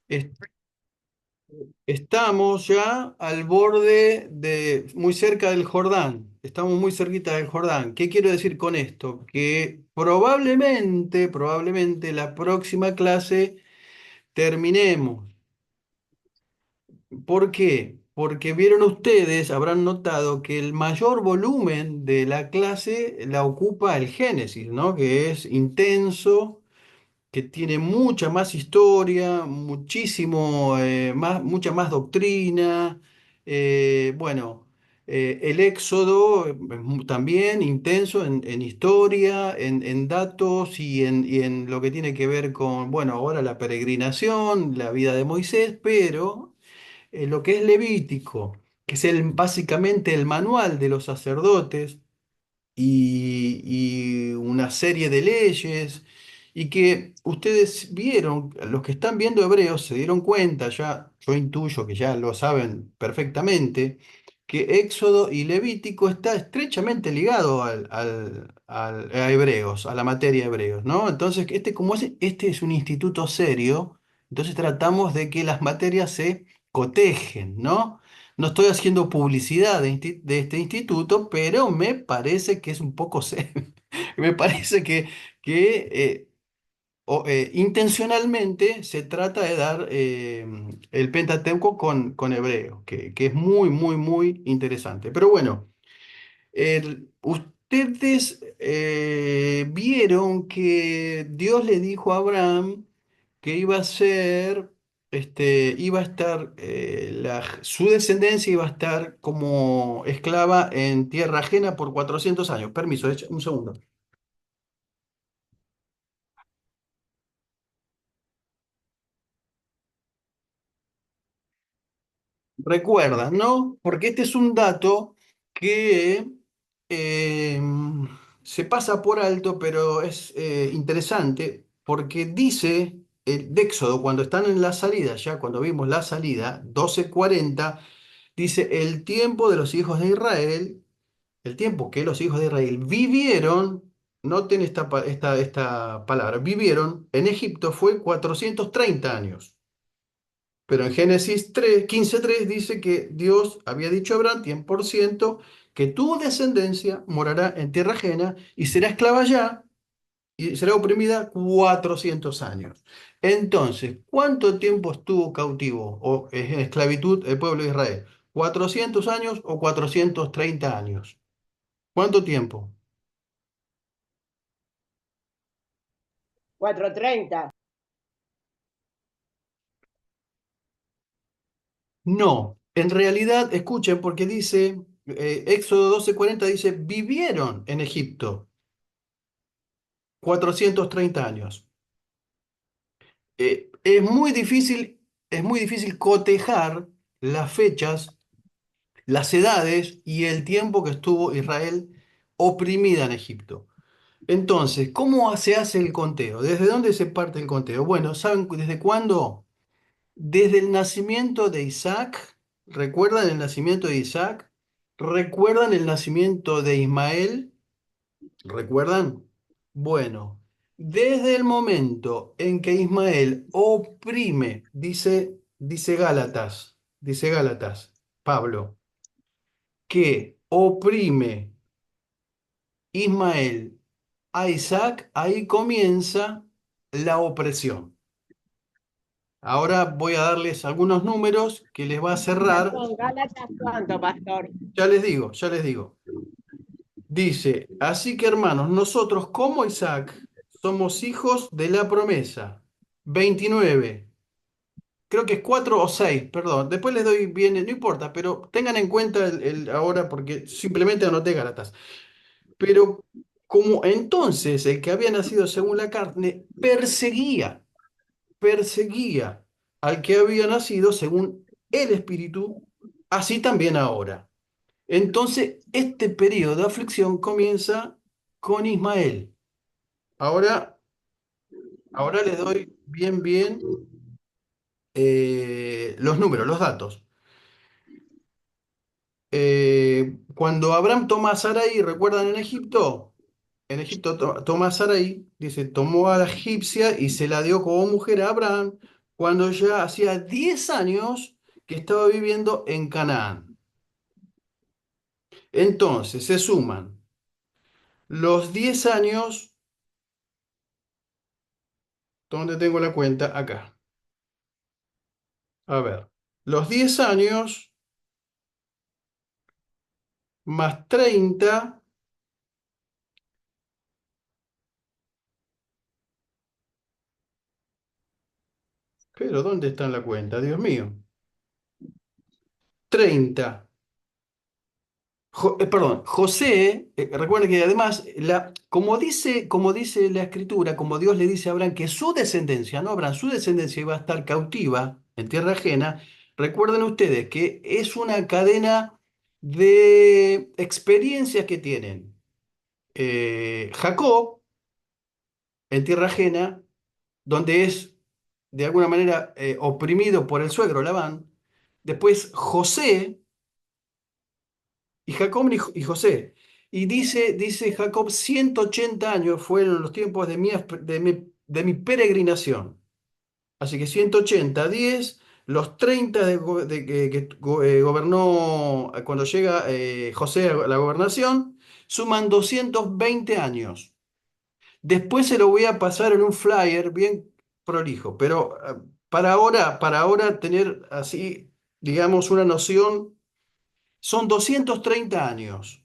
est- estamos ya al borde muy cerca del Jordán. Estamos muy cerquita del Jordán. ¿Qué quiero decir con esto? Que probablemente la próxima clase terminemos. ¿Por qué? Porque vieron ustedes, habrán notado que el mayor volumen de la clase la ocupa el Génesis, ¿no? Que es intenso, que tiene mucha más historia, muchísimo más, mucha más doctrina. Bueno, el Éxodo también intenso en historia, en datos y en lo que tiene que ver con, bueno, ahora la peregrinación, la vida de Moisés, pero lo que es Levítico, que es básicamente el manual de los sacerdotes y una serie de leyes, y que ustedes vieron, los que están viendo Hebreos se dieron cuenta, ya yo intuyo que ya lo saben perfectamente, que Éxodo y Levítico está estrechamente ligado a Hebreos, a la materia de Hebreos, ¿no? Entonces, este es un instituto serio, entonces tratamos de que las materias se cotejen, ¿no? No estoy haciendo publicidad de este instituto, pero me parece que es un poco me parece que intencionalmente se trata de dar el Pentateuco con hebreo, que es muy, muy, muy interesante. Pero bueno. Ustedes vieron que Dios le dijo a Abraham que iba a ser, iba a estar, su descendencia iba a estar como esclava en tierra ajena por 400 años. Permiso, un segundo. Recuerda, ¿no? Porque este es un dato que eh, se pasa por alto, pero es interesante porque dice el de Éxodo, cuando están en la salida, ya cuando vimos la salida, 12:40, dice el tiempo de los hijos de Israel, el tiempo que los hijos de Israel vivieron, noten esta palabra, vivieron en Egipto fue 430 años. Pero en Génesis 3, 15:3 dice que Dios había dicho a Abraham 100% que tu descendencia morará en tierra ajena y será esclava allá y será oprimida 400 años. Entonces, ¿cuánto tiempo estuvo cautivo o en esclavitud el pueblo de Israel? ¿400 años o 430 años? ¿Cuánto tiempo? 4:30. No, en realidad, escuchen, porque dice, Éxodo 12:40 dice, vivieron en Egipto 430 años. Es muy difícil cotejar las fechas, las edades y el tiempo que estuvo Israel oprimida en Egipto. Entonces, ¿cómo se hace el conteo? ¿Desde dónde se parte el conteo? Bueno, ¿saben desde cuándo? Desde el nacimiento de Isaac. ¿Recuerdan el nacimiento de Isaac? ¿Recuerdan el nacimiento de Ismael? ¿Recuerdan? Bueno, desde el momento en que Ismael oprime, dice Gálatas, Pablo, que oprime Ismael a Isaac, ahí comienza la opresión. Ahora voy a darles algunos números que les va a cerrar. Perdón, Gálatas, ¿cuánto, pastor? Ya les digo. Dice, así que hermanos, nosotros como Isaac somos hijos de la promesa. 29, creo que es 4 o 6, perdón. Después les doy bien, no importa, pero tengan en cuenta ahora porque simplemente anoté Gálatas. Pero como entonces el que había nacido según la carne perseguía al que había nacido según el Espíritu, así también ahora. Entonces, este periodo de aflicción comienza con Ismael. Ahora, ahora les doy bien los números, los datos. Cuando Abraham toma a Sarai, ¿recuerdan en Egipto? En Egipto toma a Sarai, dice, tomó a la egipcia y se la dio como mujer a Abraham. cuando ya hacía 10 años que estaba viviendo en Canaán. Entonces se suman los 10 años, ¿dónde tengo la cuenta? Acá. A ver, los 10 años más 30, pero ¿dónde está en la cuenta? Dios mío. 30. Perdón, José, recuerden que además, como dice la escritura, como Dios le dice a Abraham que su descendencia, no Abraham, su descendencia iba a estar cautiva en tierra ajena, recuerden ustedes que es una cadena de experiencias que tienen Jacob en tierra ajena, donde es de alguna manera oprimido por el suegro Labán, después José y Jacob y José. Y dice Jacob, 180 años fueron los tiempos de mi peregrinación. Así que 180 10 los 30 que gobernó cuando llega José a la gobernación, suman 220 años. Después se lo voy a pasar en un flyer bien prolijo, pero para ahora tener así, digamos, una noción, son 230 años.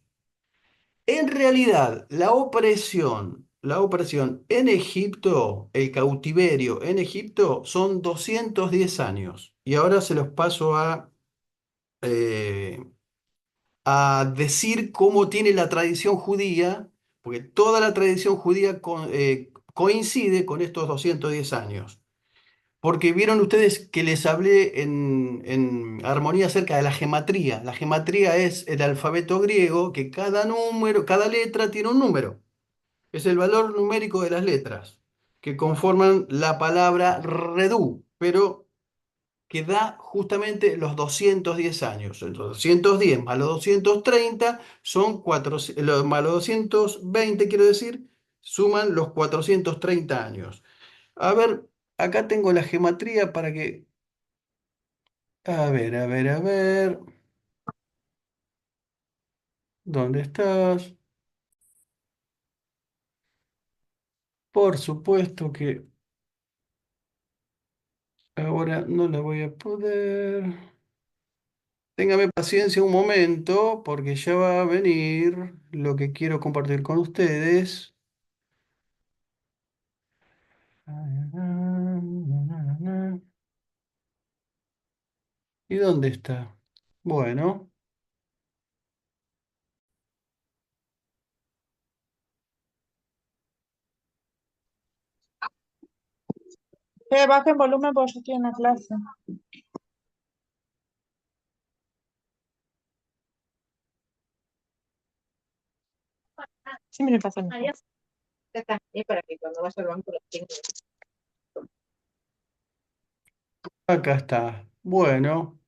En realidad, la opresión en Egipto, el cautiverio en Egipto, son 210 años. Y ahora se los paso eh, a decir cómo tiene la tradición judía, porque toda la tradición judía coincide con estos 210 años. Porque vieron ustedes que les hablé en armonía acerca de la gematría. La gematría es el alfabeto griego, que cada número, cada letra tiene un número. Es el valor numérico de las letras que conforman la palabra redú, pero que da justamente los 210 años. Los 210 más los 230 son 4, más los 220, quiero decir, suman los 430 años. A ver, acá tengo la gematría para que... A ver, a ver, a ver. ¿Dónde estás? Por supuesto que ahora no la voy a poder. Téngame paciencia un momento, porque ya va a venir lo que quiero compartir con ustedes. ¿Y dónde está? Bueno, Baja en volumen porque yo estoy en la clase. Sí, me lo pasa. Ya está, es para que cuando vaya al banco lo tenga. acá está. Bueno,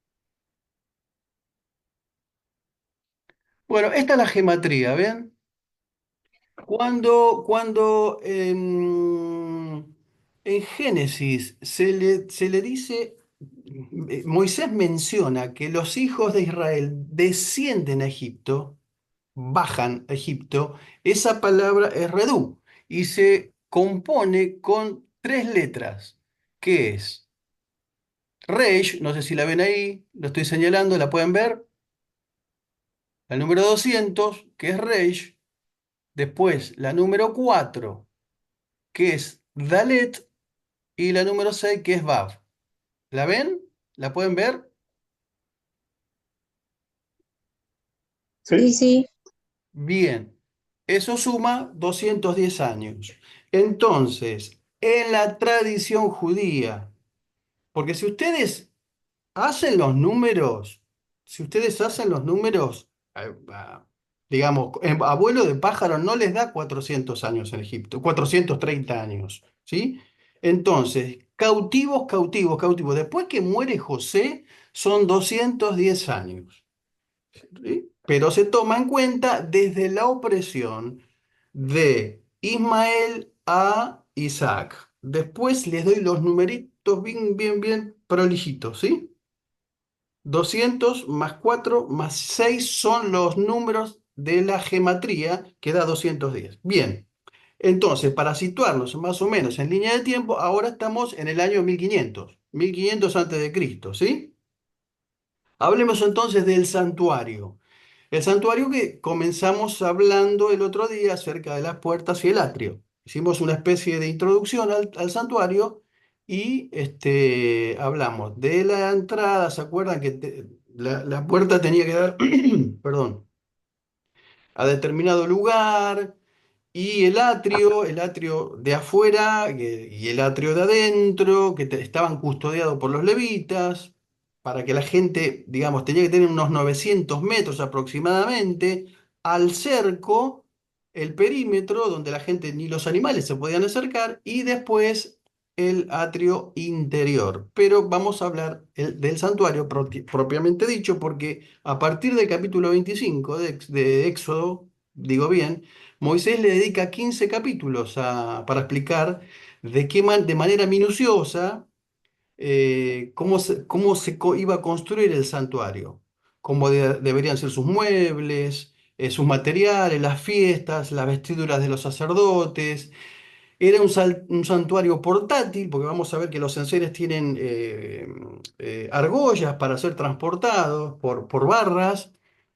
esta es la gematría, ¿ven? Cuando en Génesis se le dice, Moisés menciona que los hijos de Israel descienden a Egipto, bajan a Egipto, esa palabra es redú y se compone con tres letras, que es Reish, no sé si la ven ahí, lo estoy señalando, ¿la pueden ver? El número 200, que es Reish, después la número 4, que es Dalet, y la número 6 que es Vav. ¿La ven? ¿La pueden ver? Sí, sí. Bien, eso suma 210 años. Entonces, en la tradición judía, porque si ustedes hacen los números, digamos, abuelo de pájaro no les da 400 años en Egipto, 430 años, ¿sí? Entonces, cautivos, cautivos, cautivos. Después que muere José, son 210 años. ¿Sí? Pero se toma en cuenta desde la opresión de Ismael a Isaac. Después les doy los numeritos, todos bien, bien, bien prolijitos, ¿sí? 200 más 4 más 6 son los números de la gematría que da 210. Bien, entonces, para situarnos más o menos en línea de tiempo, ahora estamos en el año 1500, 1500 antes de Cristo, ¿sí? Hablemos entonces del santuario. El santuario que comenzamos hablando el otro día acerca de las puertas y el atrio. Hicimos una especie de introducción al santuario y hablamos de la entrada. ¿Se acuerdan que la puerta tenía que dar, perdón, a determinado lugar? Y el atrio de afuera y el atrio de adentro, que estaban custodiados por los levitas, para que la gente, digamos, tenía que tener unos 900 metros aproximadamente, al cerco, el perímetro, donde la gente ni los animales se podían acercar, y después el atrio interior. Pero vamos a hablar del santuario propiamente dicho, porque a partir del capítulo 25 de Éxodo, digo bien, Moisés le dedica 15 capítulos para explicar de manera minuciosa cómo iba a construir el santuario, cómo deberían ser sus muebles, sus materiales, las fiestas, las vestiduras de los sacerdotes. Era un santuario portátil, porque vamos a ver que los enseres tienen argollas para ser transportados por barras,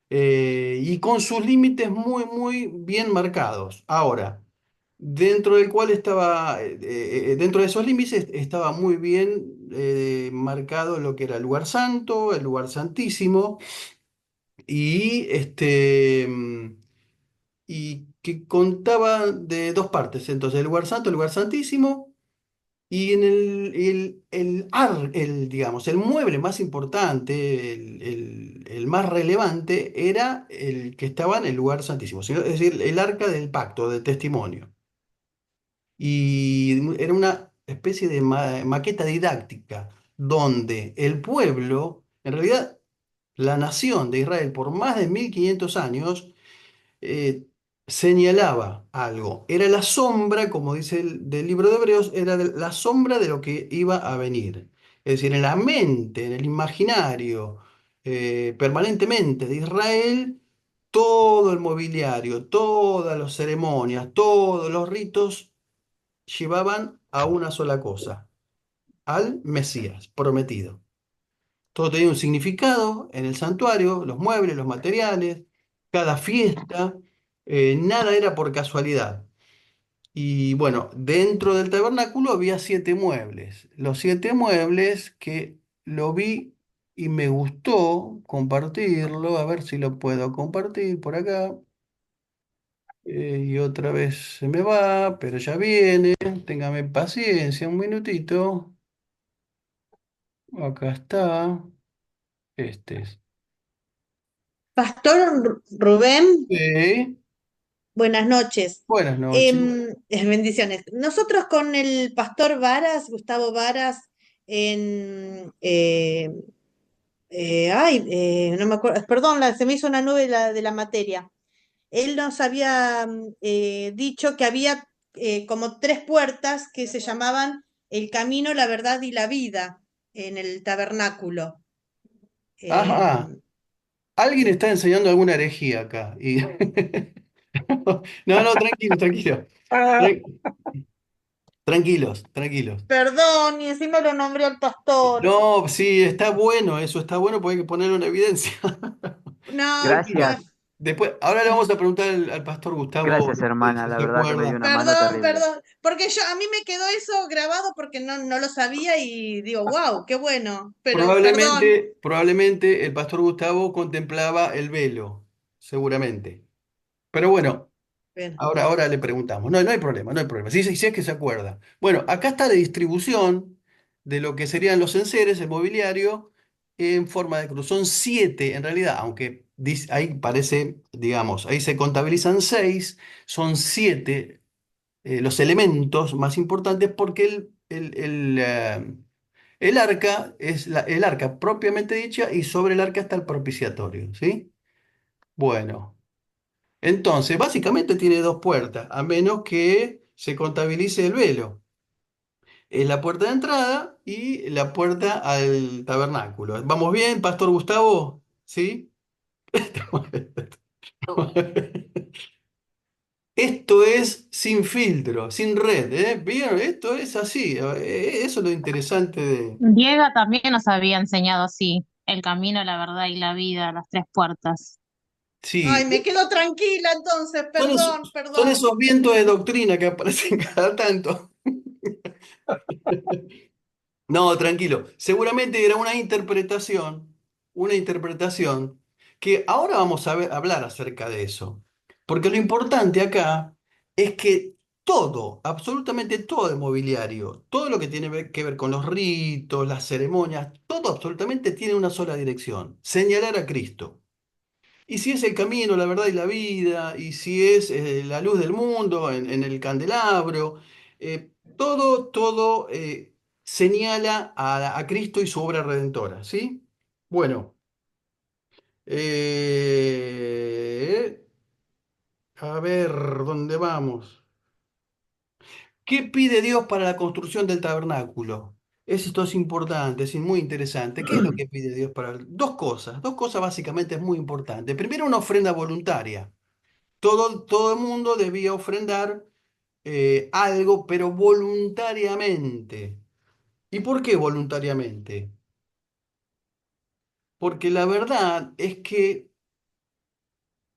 y con sus límites muy, muy bien marcados. Ahora, dentro del cual estaba, dentro de esos límites estaba muy bien marcado lo que era el lugar santo, el lugar santísimo, y y que contaba de dos partes. Entonces, el lugar santo, el lugar santísimo. Y en digamos, el mueble más importante, el más relevante, era el que estaba en el lugar santísimo, es decir, el arca del pacto, del testimonio. Y era una especie de maqueta didáctica, donde el pueblo, en realidad la nación de Israel, por más de 1500 años, eh, señalaba algo. Era la sombra, como dice del libro de Hebreos, era la sombra de lo que iba a venir. Es decir, en la mente, en el imaginario, permanentemente de Israel, todo el mobiliario, todas las ceremonias, todos los ritos llevaban a una sola cosa, al Mesías prometido. Todo tenía un significado en el santuario, los muebles, los materiales, cada fiesta, nada era por casualidad. Y bueno, dentro del tabernáculo había 7 muebles. Los 7 muebles que lo vi y me gustó compartirlo, a ver si lo puedo compartir por acá. Y otra vez se me va, pero ya viene. Téngame paciencia, un minutito. Acá está. Este es. Pastor Rubén, Sí, buenas noches. buenas noches. Bendiciones. Nosotros con el pastor Varas, Gustavo Varas, en, no me acuerdo, perdón, se me hizo una nube de la materia. Él nos había dicho que había como 3 puertas que se llamaban el camino, la verdad y la vida en el tabernáculo. Ajá, Em, alguien está enseñando alguna herejía acá. No, no, tranquilo, tranquilo. Tran- Tranquilos, tranquilos. Perdón, y encima lo nombré al pastor. No, sí, está bueno, eso está bueno porque hay que ponerlo en evidencia. No, Tranquilo. Gracias, Después, ahora le vamos a preguntar al pastor Gustavo gracias hermana, si la se verdad que me dio acuerda. una mano perdón, terrible. perdón, porque a mí me quedó eso grabado porque no lo sabía y digo, wow, qué bueno, pero perdón. Probablemente el pastor Gustavo contemplaba el velo, seguramente. Pero bueno. Bueno, Ahora le preguntamos. No, no hay problema, no hay problema. Sí, sí, sí es que se acuerda. Bueno, acá está la distribución de lo que serían los enseres, el mobiliario, en forma de cruz. Son 7 en realidad, aunque ahí parece, digamos, ahí se contabilizan 6, son 7 los elementos más importantes porque el arca es el arca propiamente dicha y sobre el arca está el propiciatorio, ¿sí? Bueno. Entonces, básicamente tiene dos puertas, a menos que se contabilice el velo. Es la puerta de entrada y la puerta al tabernáculo. ¿Vamos bien, Pastor Gustavo? ¿Sí? Esto es sin filtro, sin red, ¿eh? ¿Vieron? Esto es así. Eso es lo interesante de... Diego también nos había enseñado así, el camino, la verdad y la vida, las tres puertas. Sí, Ay, me quedo tranquila entonces, son perdón, son perdón. esos vientos de doctrina que aparecen cada tanto. No, tranquilo. Seguramente era una interpretación que ahora vamos a hablar acerca de eso. Porque lo importante acá es que todo, absolutamente todo el mobiliario, todo lo que tiene que ver con los ritos, las ceremonias, todo absolutamente tiene una sola dirección, señalar a Cristo. Y si es el camino, la verdad y la vida, y si es la luz del mundo en el candelabro, todo señala a Cristo y su obra redentora, ¿sí? Bueno, eh, a ver, ¿dónde vamos? ¿Qué pide Dios para la construcción del tabernáculo? Esto es importante, es muy interesante. ¿Qué es lo que pide Dios para... dos cosas básicamente es muy importante. Primero, una ofrenda voluntaria. Todo el mundo debía ofrendar algo, pero voluntariamente. ¿Y por qué voluntariamente? Porque la verdad es que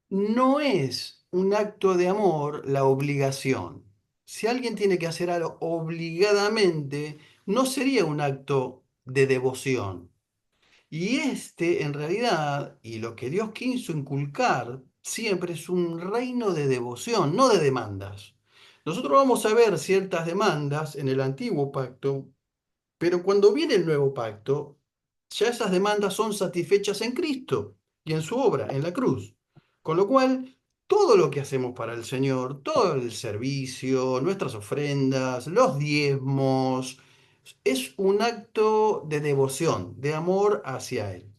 no es un acto de amor la obligación. Si alguien tiene que hacer algo obligadamente, no sería un acto de devoción. Y este, en realidad, y lo que Dios quiso inculcar, siempre es un reino de devoción, no de demandas. Nosotros vamos a ver ciertas demandas en el antiguo pacto, pero cuando viene el nuevo pacto, ya esas demandas son satisfechas en Cristo y en su obra, en la cruz. Con lo cual, todo lo que hacemos para el Señor, todo el servicio, nuestras ofrendas, los diezmos, es un acto de devoción, de amor hacia Él,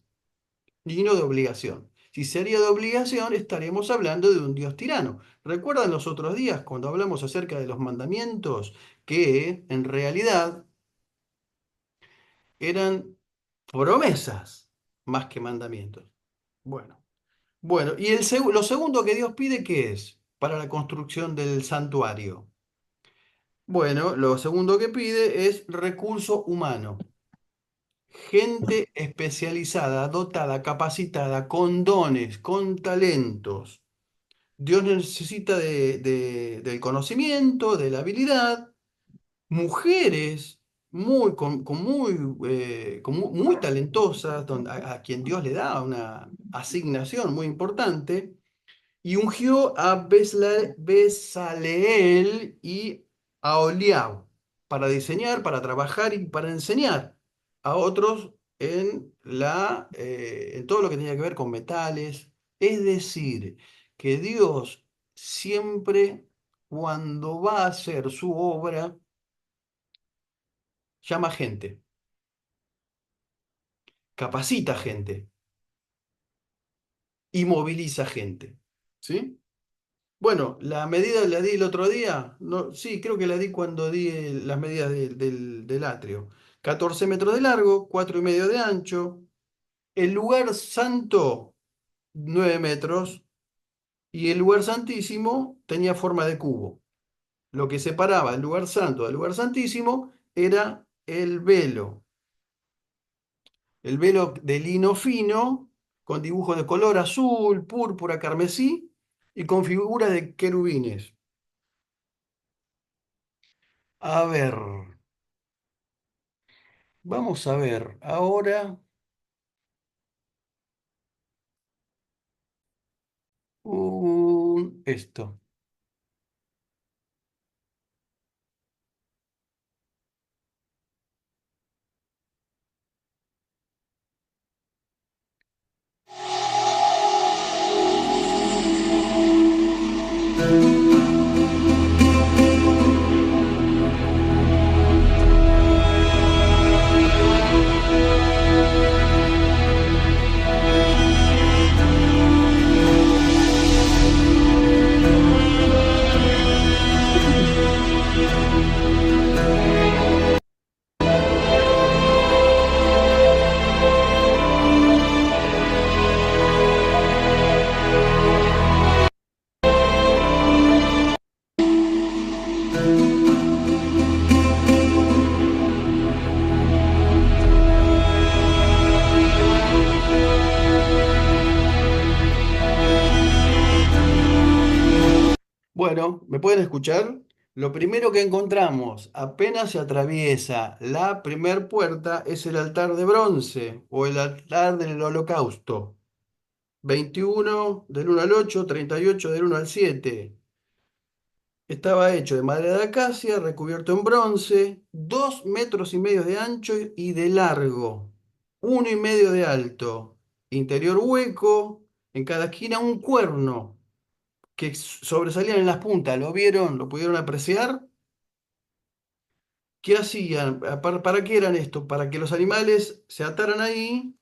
y no de obligación. Si sería de obligación, estaríamos hablando de un Dios tirano. ¿Recuerdan los otros días cuando hablamos acerca de los mandamientos que en realidad eran promesas más que mandamientos? Bueno, bueno, y lo segundo que Dios pide, ¿qué es para la construcción del santuario? Bueno, lo segundo que pide es recurso humano. Gente especializada, dotada, capacitada, con dones, con talentos. Dios necesita del conocimiento, de la habilidad, mujeres muy talentosas, a quien Dios le da una asignación muy importante, y ungió a Besaleel y a Oliab para diseñar, para trabajar y para enseñar a otros en todo lo que tenía que ver con metales. Es decir, que Dios siempre, cuando va a hacer su obra, llama gente, capacita gente y moviliza gente. ¿Sí? Bueno, la medida la di el otro día. No, sí, creo que la di cuando di las medidas del atrio. 14 metros de largo, 4,5 de ancho. El lugar santo, 9 metros. Y el lugar santísimo tenía forma de cubo. Lo que separaba el lugar santo del lugar santísimo era el velo. El velo de lino fino, con dibujos de color azul, púrpura, carmesí y con figuras de querubines. A ver, vamos a ver ahora esto. Bueno, ¿me pueden escuchar? Lo primero que encontramos apenas se atraviesa la primer puerta es el altar de bronce o el altar del holocausto. 21 del 1 al 8, 38 del 1 al 7. Estaba hecho de madera de acacia, recubierto en bronce, 2,5 metros de ancho y de largo, 1,5 de alto. Interior hueco, en cada esquina un cuerno que sobresalían en las puntas. ¿Lo vieron? ¿Lo pudieron apreciar? ¿Qué hacían? ¿Para qué eran esto? Para que los animales se ataran ahí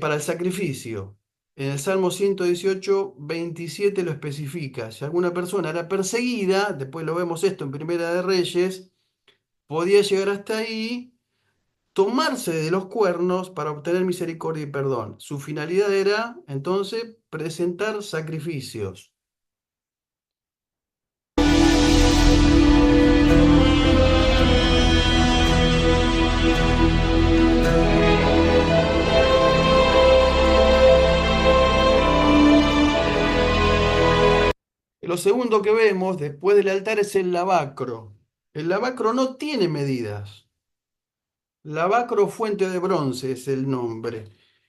para el sacrificio. En el Salmo 118, 27 lo especifica. Si alguna persona era perseguida, después lo vemos esto en Primera de Reyes, podía llegar hasta ahí, tomarse de los cuernos para obtener misericordia y perdón. Su finalidad era, entonces, presentar sacrificios. Lo segundo que vemos después del altar es el lavacro. El lavacro no tiene medidas. Lavacro fuente de bronce es el nombre.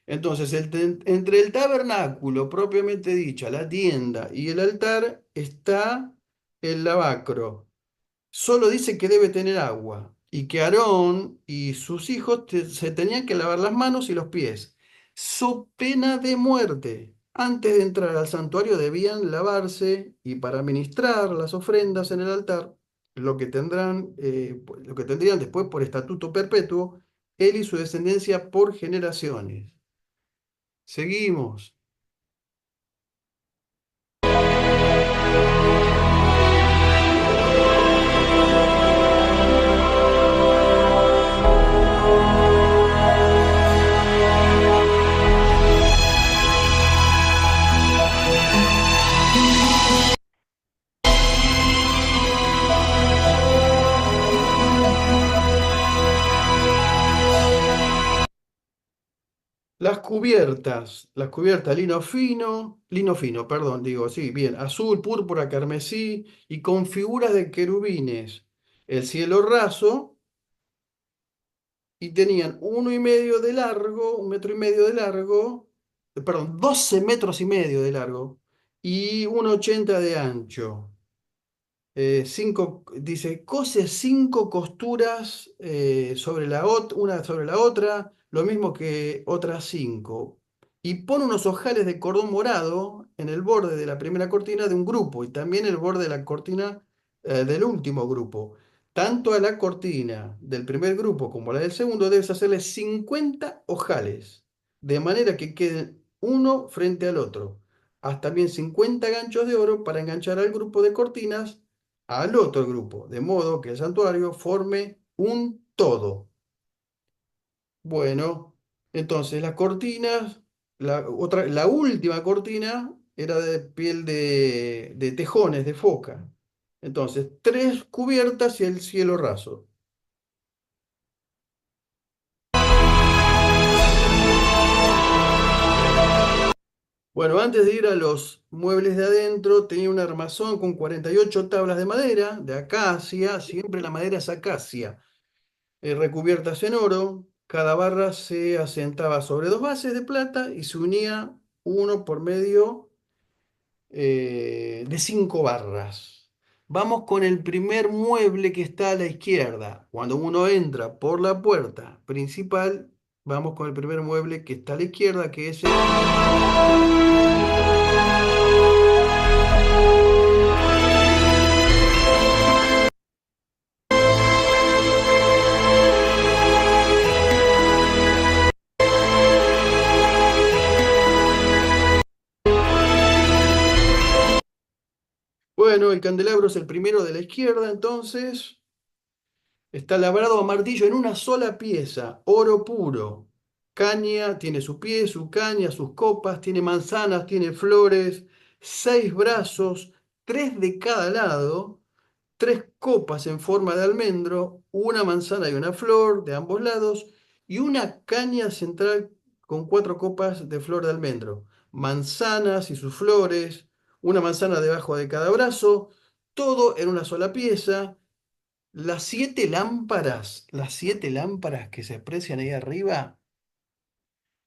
Entonces, entre el tabernáculo propiamente dicha, la tienda y el altar está el lavacro. Solo dice que debe tener agua y que Aarón y sus hijos se tenían que lavar las manos y los pies. So pena de muerte. Antes de entrar al santuario debían lavarse y para ministrar las ofrendas en el altar, lo que tendrían después por estatuto perpetuo, él y su descendencia por generaciones. Seguimos. Las cubiertas lino fino, perdón, digo, sí, bien, azul, púrpura, carmesí y con figuras de querubines. El cielo raso y tenían 1,5 de largo, 1,5 metros de largo, perdón, 12,5 metros de largo y 1,80 de ancho. Dice, cose 5 costuras una sobre la otra, lo mismo que otras 5. Y pone unos ojales de cordón morado en el borde de la primera cortina de un grupo y también el borde de la cortina del último grupo. Tanto a la cortina del primer grupo como a la del segundo debes hacerle 50 ojales, de manera que queden uno frente al otro. Haz también 50 ganchos de oro para enganchar al grupo de cortinas al otro grupo, de modo que el santuario forme un todo. Bueno, entonces las cortinas, la última cortina era de piel de tejones, de foca. Entonces, 3 cubiertas y el cielo raso. Bueno, antes de ir a los muebles de adentro, tenía un armazón con 48 tablas de madera, de acacia, siempre la madera es acacia, recubiertas en oro. Cada barra se asentaba sobre 2 bases de plata y se unía uno por medio de 5 barras. Vamos con el primer mueble que está a la izquierda. Cuando uno entra por la puerta principal, vamos con el primer mueble que está a la izquierda, que es el... Bueno, el candelabro es el primero de la izquierda, entonces está labrado a martillo en una sola pieza, oro puro. Caña, tiene su pie, su caña, sus copas, tiene manzanas, tiene flores, 6 brazos, 3 de cada lado, 3 copas en forma de almendro, una manzana y una flor de ambos lados, y una caña central con 4 copas de flor de almendro, manzanas y sus flores, una manzana debajo de cada brazo, todo en una sola pieza. Las 7 lámparas que se aprecian ahí arriba,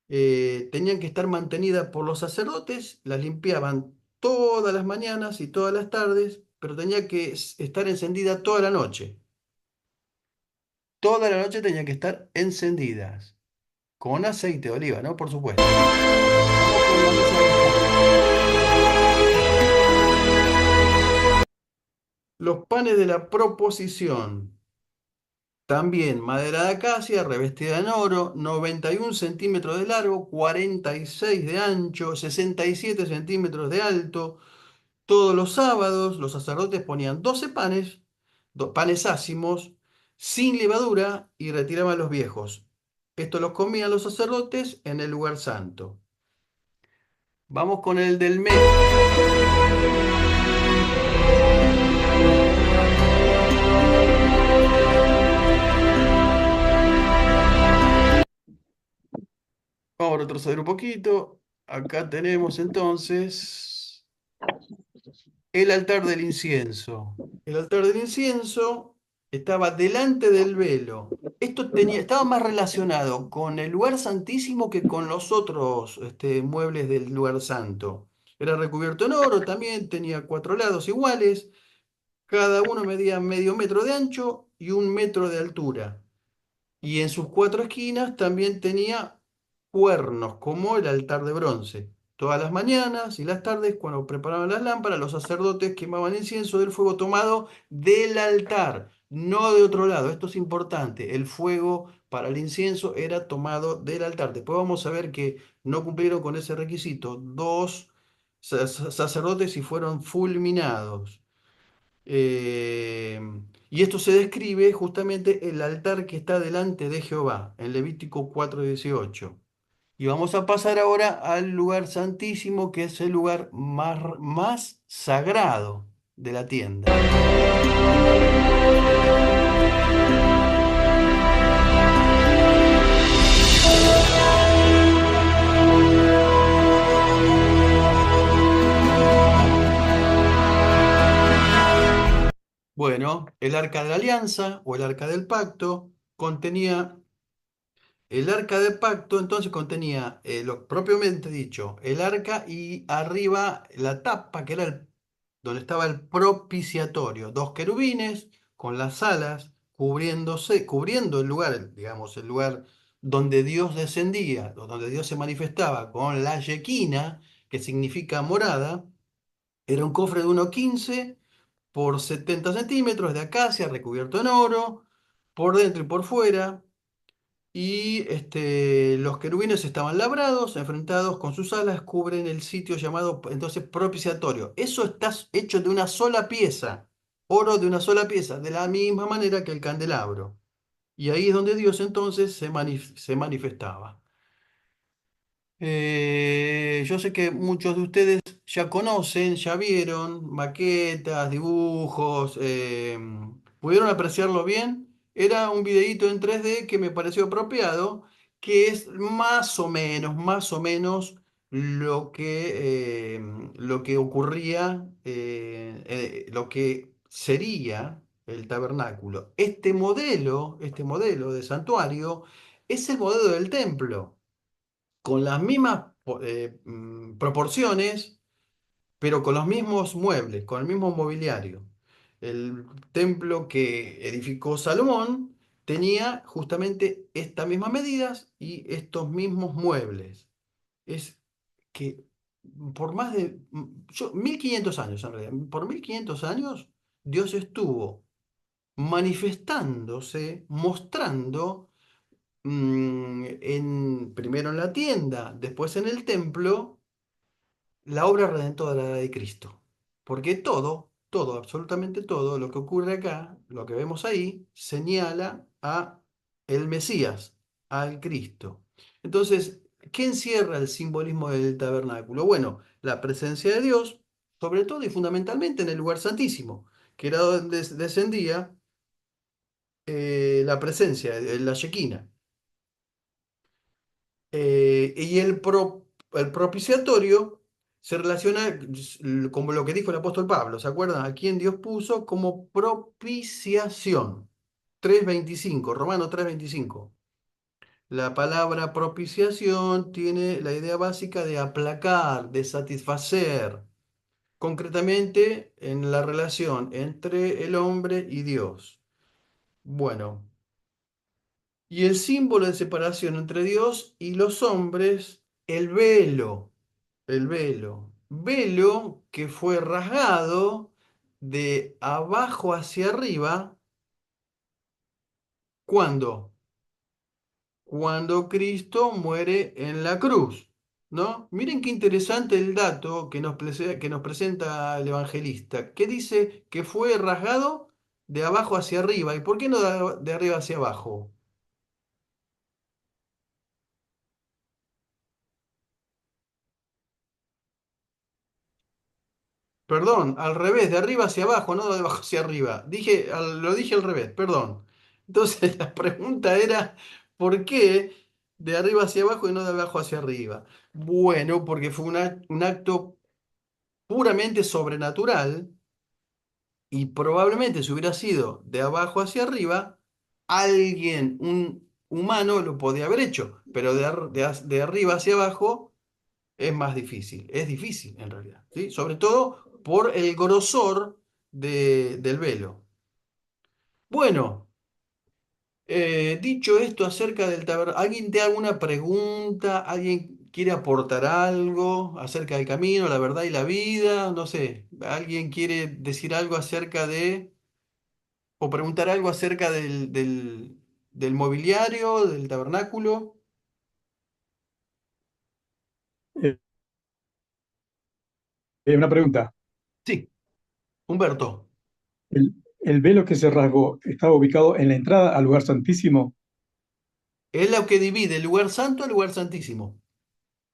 tenían que estar mantenidas por los sacerdotes, las limpiaban todas las mañanas y todas las tardes, pero tenía que estar encendida toda la noche. Toda la noche tenían que estar encendidas, con aceite de oliva, ¿no? Por supuesto. Vamos con la misa de los panes. Los panes de la proposición. También madera de acacia revestida en oro, 91 centímetros de largo, 46 de ancho, 67 centímetros de alto. Todos los sábados los sacerdotes ponían 12 panes, panes ácimos, sin levadura, y retiraban los viejos. Esto los comían los sacerdotes en el lugar santo. Vamos con el del mes. Vamos a retroceder un poquito. Acá tenemos entonces el altar del incienso. El altar del incienso estaba delante del velo. Esto estaba más relacionado con el lugar santísimo que con los otros muebles del lugar santo. Era recubierto en oro también, tenía 4 lados iguales, cada uno medía medio metro de ancho y 1 metro de altura. Y en sus 4 esquinas también tenía cuernos, como el altar de bronce. Todas las mañanas y las tardes, cuando preparaban las lámparas, los sacerdotes quemaban incienso del fuego tomado del altar, no de otro lado. Esto es importante. El fuego para el incienso era tomado del altar. Después vamos a ver que no cumplieron con ese requisito 2 sacerdotes y fueron fulminados. Eh, y esto se describe justamente el altar que está delante de Jehová, en Levítico 4:18. Y vamos a pasar ahora al lugar santísimo, que es el lugar más sagrado de la tienda. Bueno, el arca de la alianza o el arca del pacto contenía. El arca del pacto entonces contenía, lo propiamente dicho, el arca y arriba la tapa, que era donde estaba el propiciatorio. 2 querubines con las alas cubriendo el lugar, digamos, el lugar donde Dios descendía, o donde Dios se manifestaba con la Shequina, que significa morada. Era un cofre de 1,15 por 70 centímetros de acacia recubierto en oro, por dentro y por fuera. Y los querubines estaban labrados, enfrentados con sus alas, cubren el sitio llamado entonces propiciatorio. Eso está hecho de una sola pieza, oro de una sola pieza, de la misma manera que el candelabro. Y ahí es donde Dios entonces se manifestaba. Yo sé que muchos de ustedes ya conocen, ya vieron maquetas, dibujos, pudieron apreciarlo bien. Era un videíto en 3D que me pareció apropiado, que es más o menos lo que ocurría, lo que sería el tabernáculo. Este modelo de santuario es el modelo del templo con las mismas proporciones, pero con los mismos muebles, con el mismo mobiliario. El templo que edificó Salomón tenía justamente estas mismas medidas y estos mismos muebles. Es que por más de 1500 años, en realidad, por 1500 años, Dios estuvo manifestándose, mostrando primero en la tienda, después en el templo, la obra redentora de Cristo. Porque todo, absolutamente todo lo que ocurre acá, lo que vemos ahí, señala a el Mesías, al Cristo. Entonces, ¿qué encierra el simbolismo del tabernáculo? Bueno, la presencia de Dios, sobre todo y fundamentalmente en el lugar santísimo, que era donde descendía la presencia, la Shequina. Y el propiciatorio se relaciona como lo que dijo el apóstol Pablo, ¿se acuerdan? A quien Dios puso como propiciación. 3:25, Romano 3:25. La palabra propiciación tiene la idea básica de aplacar, de satisfacer, concretamente en la relación entre el hombre y Dios. Bueno, y el símbolo de separación entre Dios y los hombres, el velo que fue rasgado de abajo hacia arriba, ¿cuándo? Cuando Cristo muere en la cruz, ¿no? Miren qué interesante el dato que nos presenta el evangelista, que dice que fue rasgado de abajo hacia arriba. ¿Y por qué no de arriba hacia abajo? Perdón, al revés, de arriba hacia abajo, no de abajo hacia arriba. Lo dije al revés, perdón. Entonces la pregunta era, ¿por qué de arriba hacia abajo y no de abajo hacia arriba? Bueno, porque fue un acto puramente sobrenatural y probablemente si hubiera sido de abajo hacia arriba, alguien, un humano, lo podía haber hecho, pero de arriba hacia abajo es más difícil, es difícil en realidad, ¿sí? Sobre todo por el grosor del velo. Bueno, dicho esto acerca del tabernáculo, ¿alguien te haga alguna pregunta? ¿Alguien quiere aportar algo acerca del camino, la verdad y la vida? No sé, ¿alguien quiere decir algo acerca de, o preguntar algo acerca del mobiliario, del tabernáculo? Eh, una pregunta. Sí, Humberto. El velo que se rasgó estaba ubicado en la entrada al lugar santísimo. Es lo que divide el lugar santo al lugar santísimo.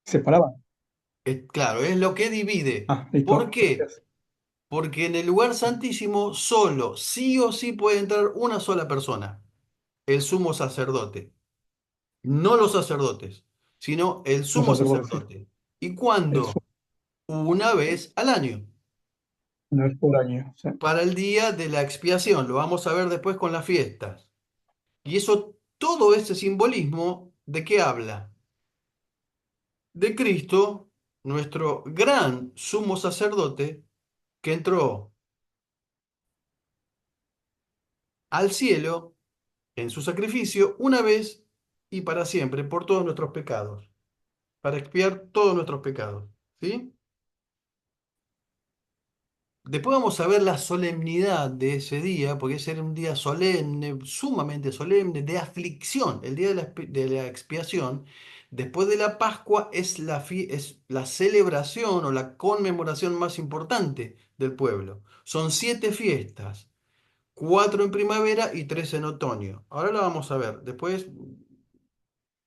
¿Separaba? Claro, es lo que divide. Ah, ¿Por listo. qué? Gracias. Porque en el lugar santísimo solo, sí o sí puede entrar una sola persona, el sumo sacerdote. No los sacerdotes, sino el Un sumo sacerdote, sí. sacerdote. ¿Y El cuándo? sumo, Una vez al año, una vez por año. Sí. para el día de la expiación. Lo vamos a ver después con las fiestas. Y eso, todo ese simbolismo, ¿de qué habla? De Cristo, nuestro gran sumo sacerdote, que entró al cielo en su sacrificio una vez y para siempre por todos nuestros pecados, para expiar todos nuestros pecados. ¿Sí? Después vamos a ver la solemnidad de ese día, porque ese era un día solemne, sumamente solemne, de aflicción, el día de la expiación. Después de la Pascua es la celebración o la conmemoración más importante del pueblo. Son 7 fiestas, 4 en primavera y 3 en otoño. Ahora la vamos a ver. Después,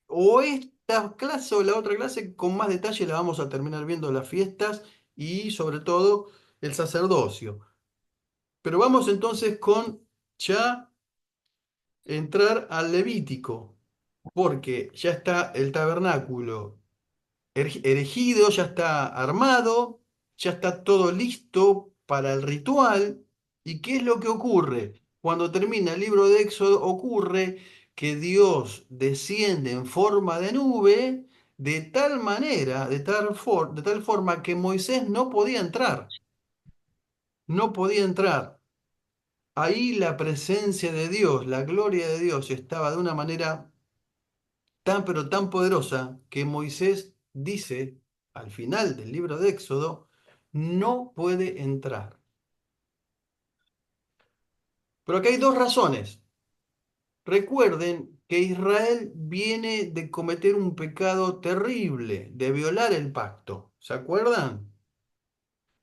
o esta clase o la otra clase, con más detalle la vamos a terminar viendo las fiestas y sobre todo el sacerdocio. Pero vamos entonces con ya entrar al Levítico, porque ya está el tabernáculo erigido, ya está armado, ya está todo listo para el ritual. ¿Y qué es lo que ocurre? Cuando termina el libro de Éxodo, ocurre que Dios desciende en forma de nube de tal manera, de tal forma que Moisés no podía entrar, no podía entrar. Ahí la presencia de Dios, la gloria de Dios estaba de una manera tan pero tan poderosa que Moisés dice al final del libro de Éxodo, no puede entrar. Pero aquí hay dos razones. Recuerden que Israel viene de cometer un pecado terrible, de violar el pacto. ¿Se acuerdan?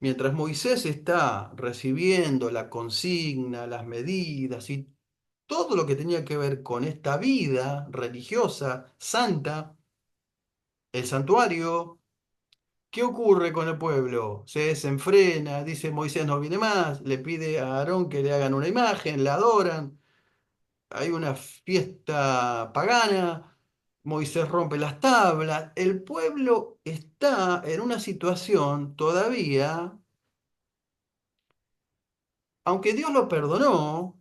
Mientras Moisés está recibiendo la consigna, las medidas y todo lo que tenía que ver con esta vida religiosa, santa, el santuario, ¿qué ocurre con el pueblo? Se desenfrena, dice Moisés no viene más, le pide a Aarón que le hagan una imagen, la adoran, hay una fiesta pagana Moisés rompe las tablas. El pueblo está en una situación todavía, aunque Dios lo perdonó,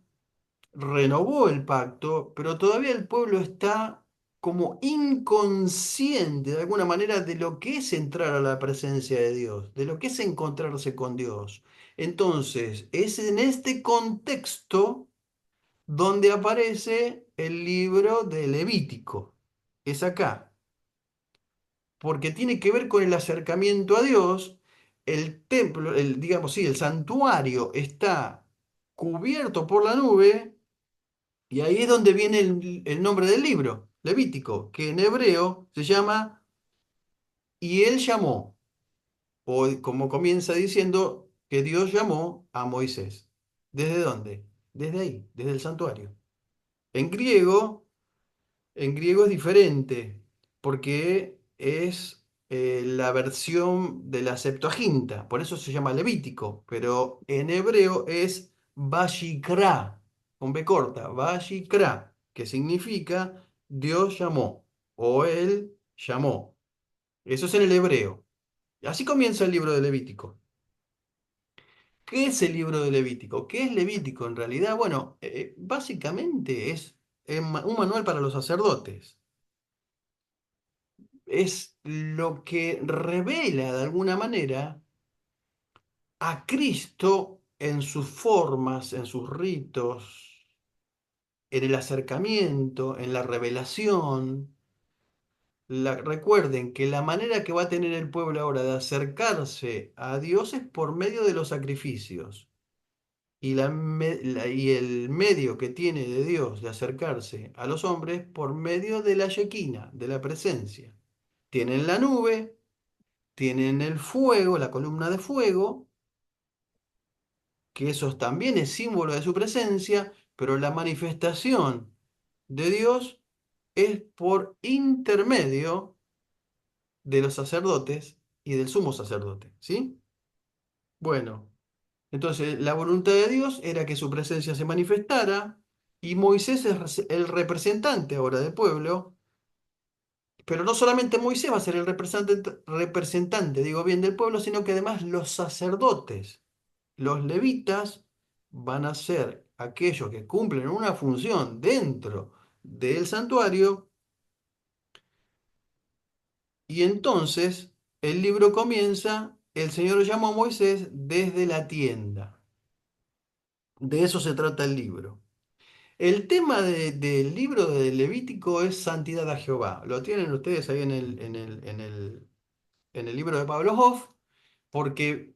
renovó el pacto, pero todavía el pueblo está como inconsciente de alguna manera de lo que es entrar a la presencia de Dios, de lo que es encontrarse con Dios. Entonces, es en este contexto donde aparece el libro de Levítico. Es acá, porque tiene que ver con el acercamiento a Dios. El templo, digamos, sí, el santuario está cubierto por la nube. Y ahí es donde viene el nombre del libro, Levítico, que en hebreo se llama Y él llamó, o como comienza diciendo que Dios llamó a Moisés. ¿Desde dónde? Desde ahí, desde el santuario. En griego, en griego es diferente, porque es la versión de la Septuaginta, por eso se llama Levítico, pero en hebreo es Vayikra, con B corta, Vayikra, que significa Dios llamó o Él llamó. Eso es en el hebreo. Así comienza el libro de Levítico. ¿Qué es el libro de Levítico? ¿Qué es Levítico en realidad? Bueno, básicamente es un manual para los sacerdotes. Es lo que revela de alguna manera a Cristo en sus formas, en sus ritos, en el acercamiento, en la revelación. Recuerden que la manera que va a tener el pueblo ahora de acercarse a Dios es por medio de los sacrificios. Y el medio que tiene de Dios de acercarse a los hombres por medio de la Shekinah, de la presencia. Tienen la nube, tienen el fuego, la columna de fuego, que eso también es símbolo de su presencia, pero la manifestación de Dios es por intermedio de los sacerdotes y del sumo sacerdote, ¿sí? Bueno, entonces la voluntad de Dios era que su presencia se manifestara y Moisés es el representante ahora del pueblo, pero no solamente Moisés va a ser el representante, digo bien, del pueblo, sino que además los sacerdotes. Los levitas van a ser aquellos que cumplen una función dentro del santuario y entonces el libro comienza, el Señor llamó a Moisés desde la tienda. De eso se trata el libro. El tema del libro de Levítico es santidad a Jehová. Lo tienen ustedes ahí en el libro de Pablo Hoff, porque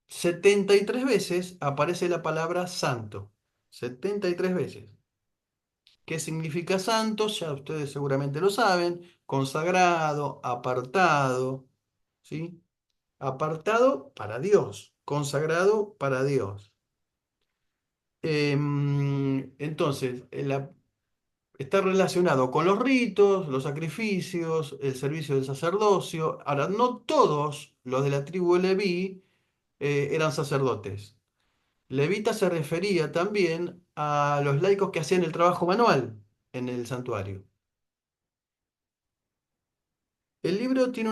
73 veces aparece la palabra santo. 73 veces. ¿Qué significa santo? Ya ustedes seguramente lo saben. Consagrado, apartado, ¿sí? Apartado para Dios, consagrado para Dios. Entonces, está relacionado con los ritos, los sacrificios, el servicio del sacerdocio. Ahora, no todos los de la tribu de Leví eran sacerdotes. Levita se refería también a los laicos que hacían el trabajo manual en el santuario. El libro tiene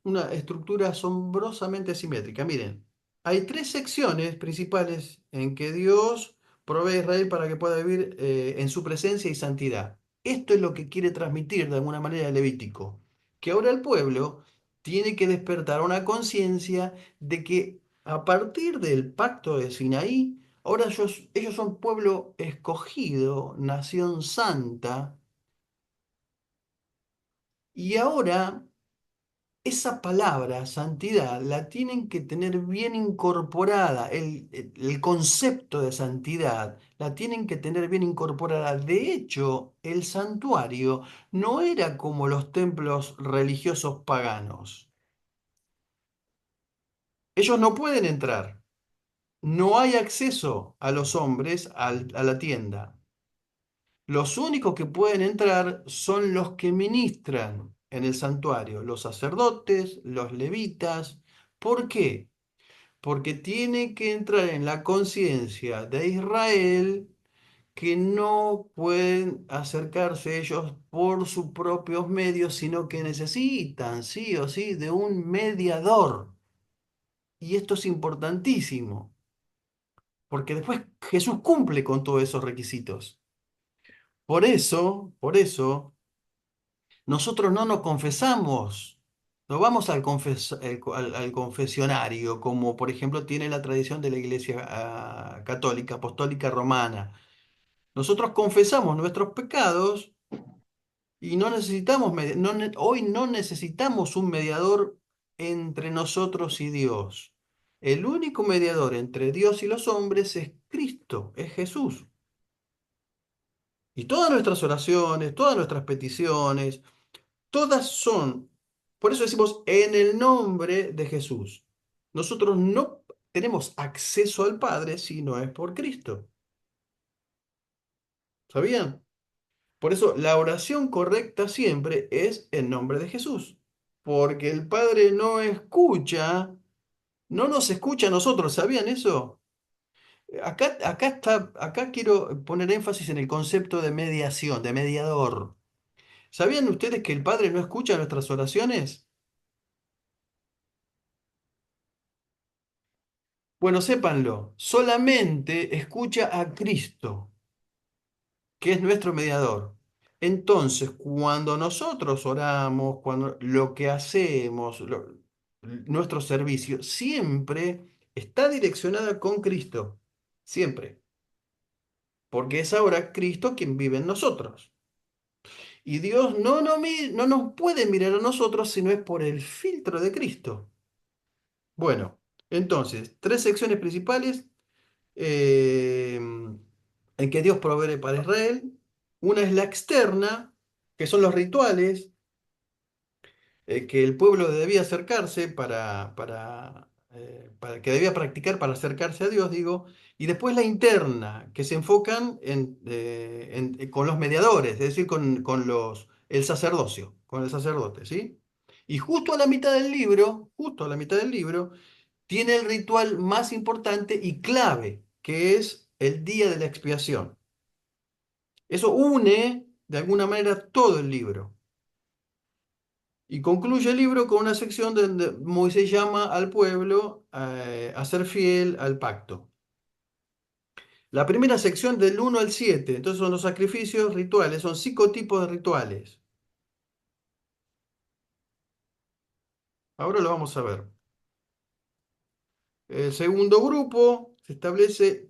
una estructura asombrosamente simétrica. Miren, hay tres secciones principales en que Dios provee a Israel para que pueda vivir en su presencia y santidad. Esto es lo que quiere transmitir de alguna manera el Levítico, que ahora el pueblo tiene que despertar una conciencia de que a partir del pacto de Sinaí, ahora ellos son pueblo escogido, nación santa, y ahora esa palabra, santidad, la tienen que tener bien incorporada, el concepto de santidad, la tienen que tener bien incorporada. De hecho, el santuario no era como los templos religiosos paganos. Ellos no pueden entrar, no hay acceso a los hombres a la tienda. Los únicos que pueden entrar son los que ministran en el santuario, los sacerdotes, los levitas. ¿Por qué? Porque tiene que entrar en la conciencia de Israel que no pueden acercarse ellos por sus propios medios, sino que necesitan, sí o sí, de un mediador. Y esto es importantísimo, porque después Jesús cumple con todos esos requisitos. Por eso, nosotros no nos confesamos, no vamos al confesionario, como por ejemplo tiene la tradición de la Iglesia católica, apostólica romana. Nosotros confesamos nuestros pecados y no necesitamos, hoy no necesitamos un mediador entre nosotros y Dios. El único mediador entre Dios y los hombres es Cristo, es Jesús. Y todas nuestras oraciones, todas nuestras peticiones, todas son, por eso decimos, en el nombre de Jesús. Nosotros no tenemos acceso al Padre si no es por Cristo. ¿Sabían? Por eso la oración correcta siempre es en nombre de Jesús. Porque el Padre no escucha, no nos escucha a nosotros. ¿Sabían eso? Acá quiero poner énfasis en el concepto de mediación, de mediador. ¿Sabían ustedes que el Padre no escucha nuestras oraciones? Bueno, sépanlo, solamente escucha a Cristo, que es nuestro mediador. Entonces, cuando nosotros oramos, cuando lo que hacemos, nuestro servicio, siempre está direccionada con Cristo, siempre, porque es ahora Cristo quien vive en nosotros. Y Dios no nos puede mirar a nosotros si no es por el filtro de Cristo. Bueno, entonces, tres secciones principales eh, en que Dios provee para Israel. Una es la externa, que son los rituales que el pueblo debía acercarse para que debía practicar para acercarse a Dios, digo. Y después la interna, que se enfocan con los mediadores, es decir, el sacerdocio, con el sacerdote, ¿sí? Y justo a la mitad del libro, tiene el ritual más importante y clave, que es el día de la expiación. Eso une, de alguna manera, todo el libro. Y concluye el libro con una sección donde Moisés llama al pueblo a ser fiel al pacto. La primera sección del 1 al 7, entonces son los sacrificios rituales, son 5 tipos de rituales. Ahora lo vamos a ver. El segundo grupo se establece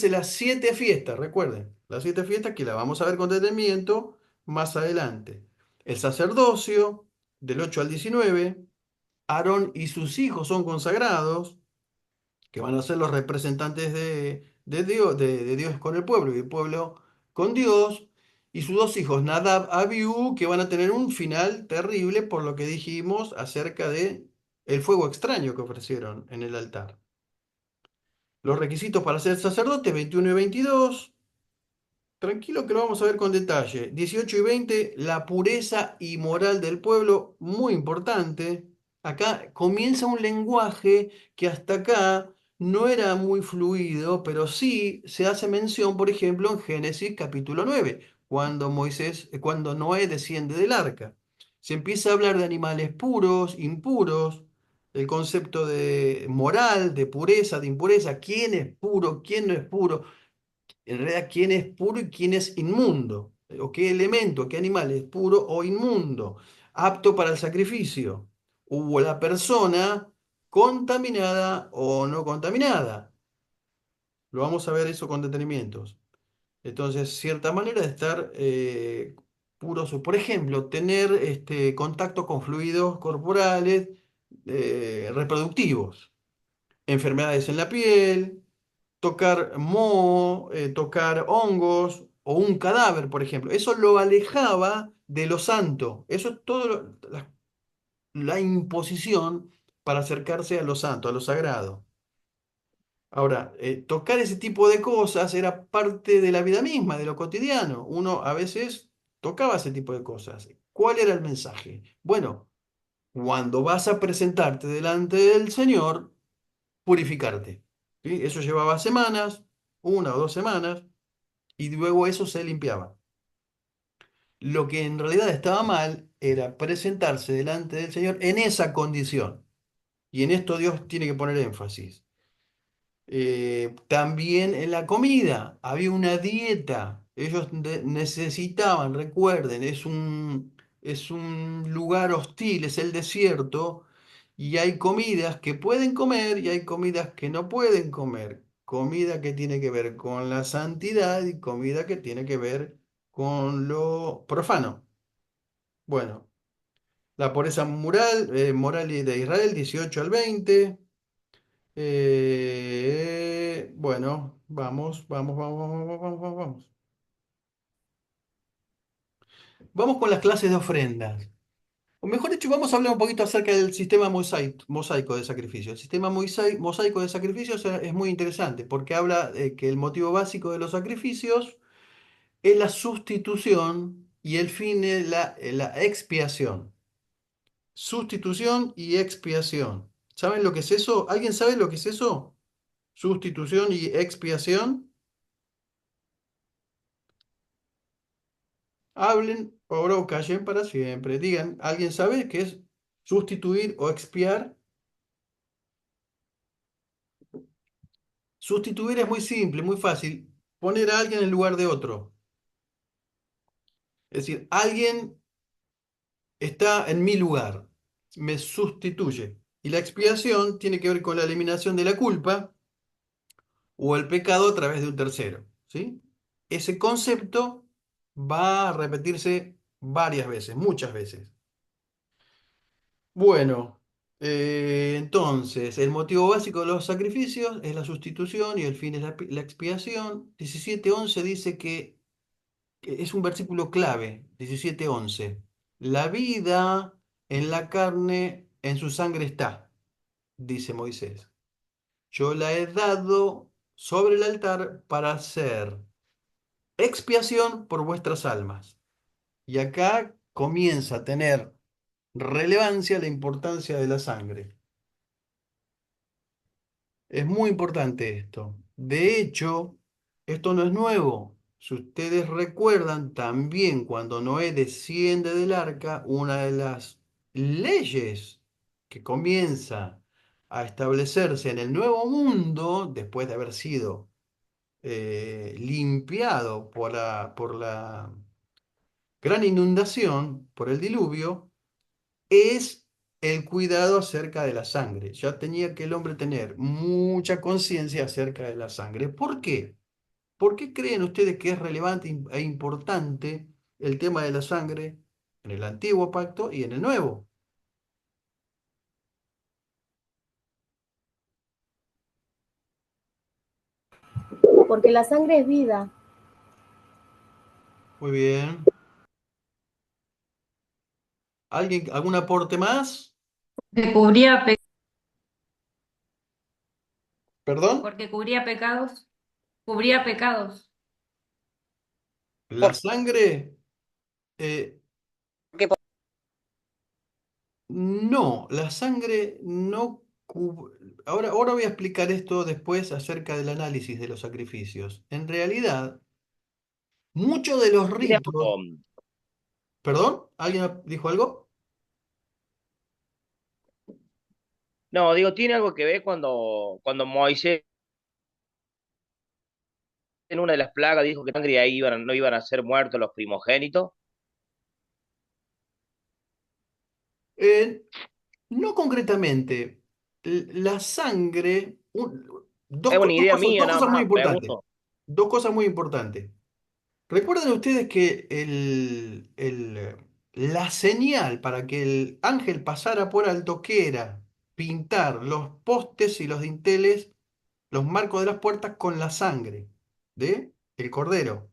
las 7 fiestas, recuerden, las 7 fiestas que las vamos a ver con detenimiento más adelante. El sacerdocio, del 8 al 19, Aarón y sus hijos son consagrados, que van a ser los representantes de Dios con el pueblo y el pueblo con Dios, y sus dos hijos, Nadab, Abiú, que van a tener un final terrible por lo que dijimos acerca de el fuego extraño que ofrecieron en el altar. Los requisitos para ser sacerdote, 21 y 22. Tranquilo que lo vamos a ver con detalle. 18 y 20, la pureza y moral del pueblo, muy importante. Acá comienza un lenguaje que hasta acá no era muy fluido, pero sí se hace mención, por ejemplo, en Génesis capítulo 9, cuando Noé desciende del arca. Se empieza a hablar de animales puros, impuros, el concepto de moral, de pureza, de impureza, quién es puro, quién no es puro, en realidad quién es puro y quién es inmundo, o qué elemento, qué animal es puro o inmundo, apto para el sacrificio, o la persona contaminada o no contaminada. Lo vamos a ver eso con detenimientos. Entonces, cierta manera de estar puros, por ejemplo, tener contacto con fluidos corporales reproductivos, enfermedades en la piel, tocar moho, tocar hongos o un cadáver, por ejemplo. Eso lo alejaba de lo santo. Eso es todo la imposición para acercarse a lo santo, a lo sagrado. Ahora, tocar ese tipo de cosas era parte de la vida misma, de lo cotidiano. Uno a veces tocaba ese tipo de cosas. ¿Cuál era el mensaje? Bueno, cuando vas a presentarte delante del Señor, purificarte. ¿Sí? Eso llevaba semanas, 1 o 2 semanas, y luego eso se limpiaba. Lo que en realidad estaba mal era presentarse delante del Señor en esa condición. Y en esto Dios tiene que poner énfasis. También en la comida había una dieta. Ellos necesitaban, recuerden, es un lugar hostil, es el desierto, y hay comidas que pueden comer y hay comidas que no pueden comer. Comida que tiene que ver con la santidad y comida que tiene que ver con lo profano. Bueno, la pureza moral de Israel, 18 al 20. Bueno, vamos. Vamos con las clases de ofrendas. O mejor dicho, vamos a hablar un poquito acerca del sistema mosaico de sacrificio. El sistema mosaico de sacrificios es muy interesante porque habla de que el motivo básico de los sacrificios es la sustitución y el fin es la expiación. Sustitución y expiación. ¿Saben lo que es eso? ¿Alguien sabe lo que es eso? Sustitución y expiación. Hablen ahora o callen para siempre. Digan, ¿alguien sabe qué es sustituir o expiar? Sustituir es muy simple, muy fácil. Poner a alguien en lugar de otro. Es decir, alguien está en mi lugar, me sustituye. Y la expiación tiene que ver con la eliminación de la culpa o el pecado a través de un tercero. ¿Sí? Ese concepto va a repetirse varias veces, muchas veces. Bueno, entonces, el motivo básico de los sacrificios es la sustitución y el fin es la expiación. 17:11 dice que es un versículo clave, 17:11. La vida en la carne, en su sangre está, dice Moisés. Yo la he dado sobre el altar para hacer expiación por vuestras almas. Y acá comienza a tener relevancia la importancia de la sangre. Es muy importante esto. De hecho, esto no es nuevo. Si ustedes recuerdan, también cuando Noé desciende del arca, una de las leyes que comienza a establecerse en el nuevo mundo, después de haber sido limpiado por la gran inundación, por el diluvio, es el cuidado acerca de la sangre. Ya tenía que el hombre tener mucha conciencia acerca de la sangre. ¿Por qué? ¿Por qué creen ustedes que es relevante e importante el tema de la sangre en el antiguo pacto y en el nuevo? Porque la sangre es vida. Muy bien. ¿Alguien, algún aporte más? Que cubría, ¿Perdón? porque cubría pecados. La sangre, eh, no, la sangre no... Ahora voy a explicar esto después acerca del análisis de los sacrificios. En realidad, muchos de los Tiene ritos... ¿Perdón? ¿Alguien dijo algo? No, digo, tiene algo que ver cuando Moisés en una de las plagas dijo que sangre ahí no iban a ser muertos los primogénitos. Eh, no concretamente. La sangre... Es una idea mía dos nada cosas muy más, importantes. pregunto. Dos cosas muy importantes. Recuerden ustedes que la señal para que el ángel pasara por alto, ¿qué era? Pintar los postes y los dinteles, los marcos de las puertas con la sangre de el cordero.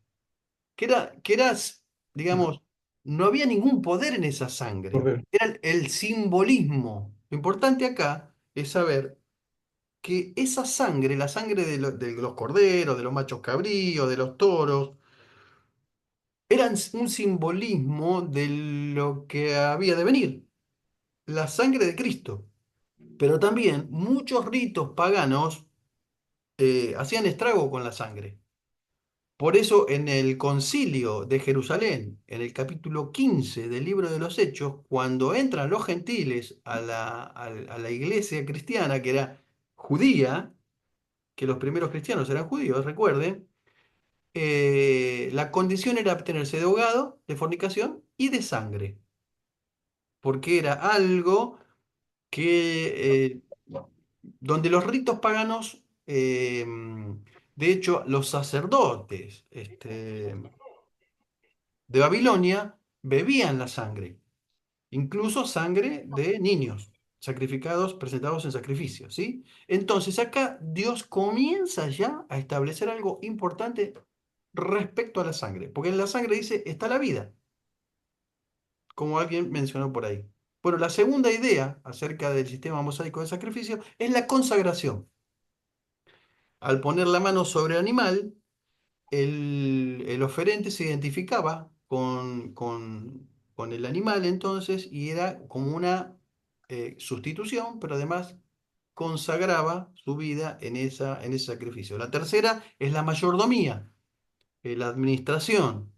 Digamos, no había ningún poder en esa sangre. Cordero. Era el simbolismo. Lo importante acá es saber que esa sangre, la sangre de los corderos, de los machos cabríos, de los toros, eran un simbolismo de lo que había de venir, la sangre de Cristo. Pero también muchos ritos paganos hacían estrago con la sangre. Por eso en el concilio de Jerusalén, en el capítulo 15 del libro de los Hechos, cuando entran los gentiles a la iglesia cristiana, que era judía, que los primeros cristianos eran judíos, recuerden, la condición era abstenerse de ahogado, de fornicación y de sangre, porque era algo que, donde los ritos paganos, de hecho, los sacerdotes de Babilonia bebían la sangre, incluso sangre de niños sacrificados, presentados en sacrificio, ¿sí? Entonces acá Dios comienza ya a establecer algo importante respecto a la sangre, porque en la sangre dice, está la vida, como alguien mencionó por ahí. Bueno, la segunda idea acerca del sistema mosaico de sacrificio es la consagración. Al poner la mano sobre el animal, el oferente se identificaba con el animal entonces y era como una sustitución, pero además consagraba su vida en ese sacrificio. La tercera es la mayordomía, la administración.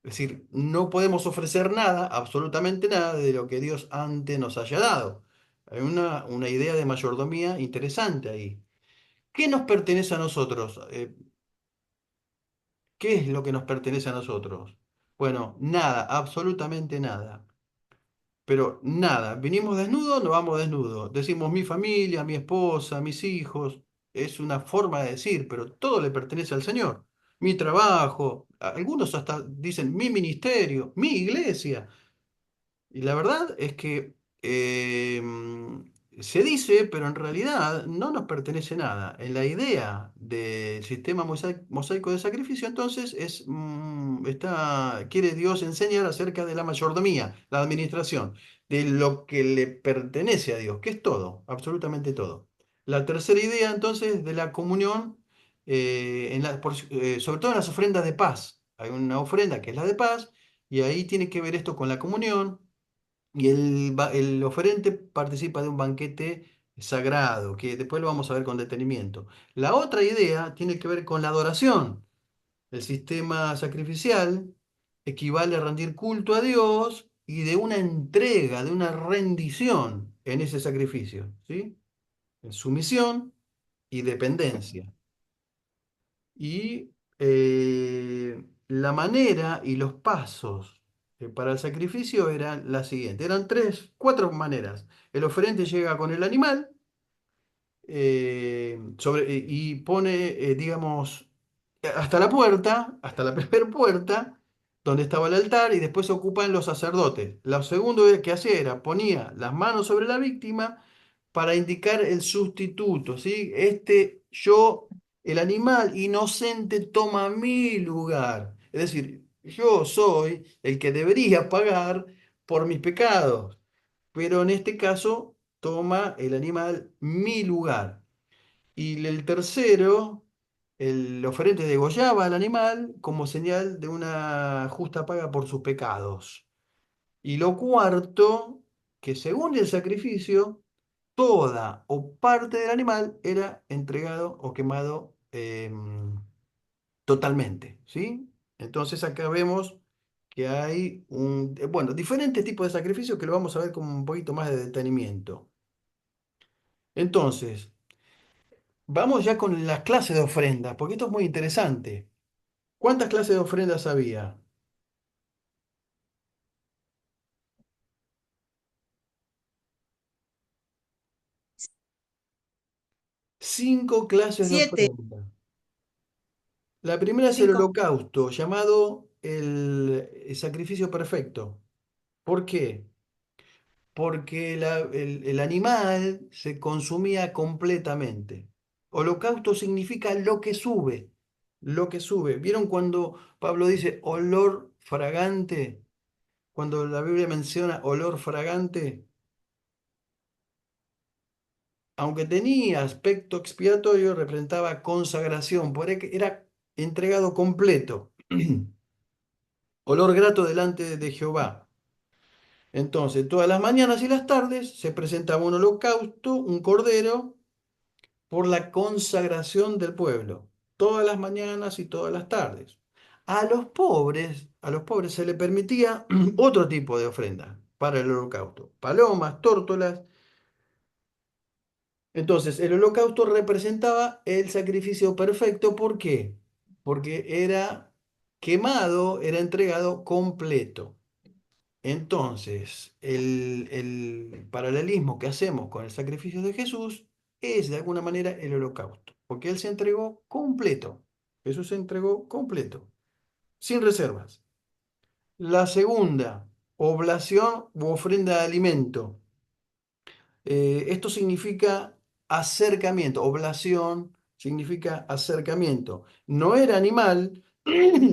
Es decir, no podemos ofrecer nada, absolutamente nada, de lo que Dios antes nos haya dado. Hay una idea de mayordomía interesante ahí. ¿Qué nos pertenece a nosotros? ¿Qué es lo que nos pertenece a nosotros? Bueno, nada, absolutamente nada. Pero nada, vinimos desnudos, nos vamos desnudos. Decimos mi familia, mi esposa, mis hijos. Es una forma de decir, pero todo le pertenece al Señor. Mi trabajo, algunos hasta dicen mi ministerio, mi iglesia. Y la verdad es que se dice, pero en realidad no nos pertenece nada. En la idea del sistema mosaico de sacrificio, entonces, quiere Dios enseñar acerca de la mayordomía, la administración, de lo que le pertenece a Dios, que es todo, absolutamente todo. La tercera idea, entonces, de la comunión, sobre todo en las ofrendas de paz. Hay una ofrenda que es la de paz, y ahí tiene que ver esto con la comunión y el oferente participa de un banquete sagrado, que después lo vamos a ver con detenimiento. La otra idea tiene que ver con la adoración. El sistema sacrificial equivale a rendir culto a Dios y de una entrega, de una rendición en ese sacrificio, ¿sí? En sumisión y dependencia. Y la manera y los pasos para el sacrificio eran la siguiente. Eran cuatro maneras. El oferente llega con el animal y pone, digamos, hasta la puerta, hasta la primera puerta, donde estaba el altar, y después se ocupan los sacerdotes. Lo segundo que hacía era ponía las manos sobre la víctima para indicar el sustituto, ¿sí? El animal inocente toma mi lugar. Es decir, yo soy el que debería pagar por mis pecados, pero en este caso toma el animal mi lugar. Y el tercero, el oferente degollaba al animal como señal de una justa paga por sus pecados. Y lo cuarto, que según el sacrificio, toda o parte del animal era entregado o quemado totalmente, ¿sí? Entonces acá vemos que hay bueno, diferentes tipos de sacrificios que lo vamos a ver con un poquito más de detenimiento. Entonces, vamos ya con las clases de ofrendas, porque esto es muy interesante. ¿Cuántas clases de ofrendas había? 5 clases de 7. ofrenda. La primera es el 5. holocausto, llamado el sacrificio perfecto. ¿Por qué? Porque el animal se consumía completamente. Holocausto significa lo que sube, lo que sube. ¿Vieron cuando Pablo dice olor fragante? Cuando la Biblia menciona olor fragante, aunque tenía aspecto expiatorio, representaba consagración, porque era entregado completo. Olor grato delante de Jehová. Entonces, todas las mañanas y las tardes se presentaba un holocausto, un cordero, por la consagración del pueblo. todas las mañanas y todas las tardes. A los pobres se le permitía otro tipo de ofrenda para el holocausto, palomas, tórtolas. Entonces, el holocausto representaba el sacrificio perfecto. ¿Por qué? Porque era quemado, era entregado completo. Entonces, el paralelismo que hacemos con el sacrificio de Jesús es de alguna manera el holocausto, porque Él se entregó completo. Jesús se entregó completo, sin reservas. La segunda, oblación u ofrenda de alimento. Esto significa acercamiento. Oblación significa acercamiento. No era animal,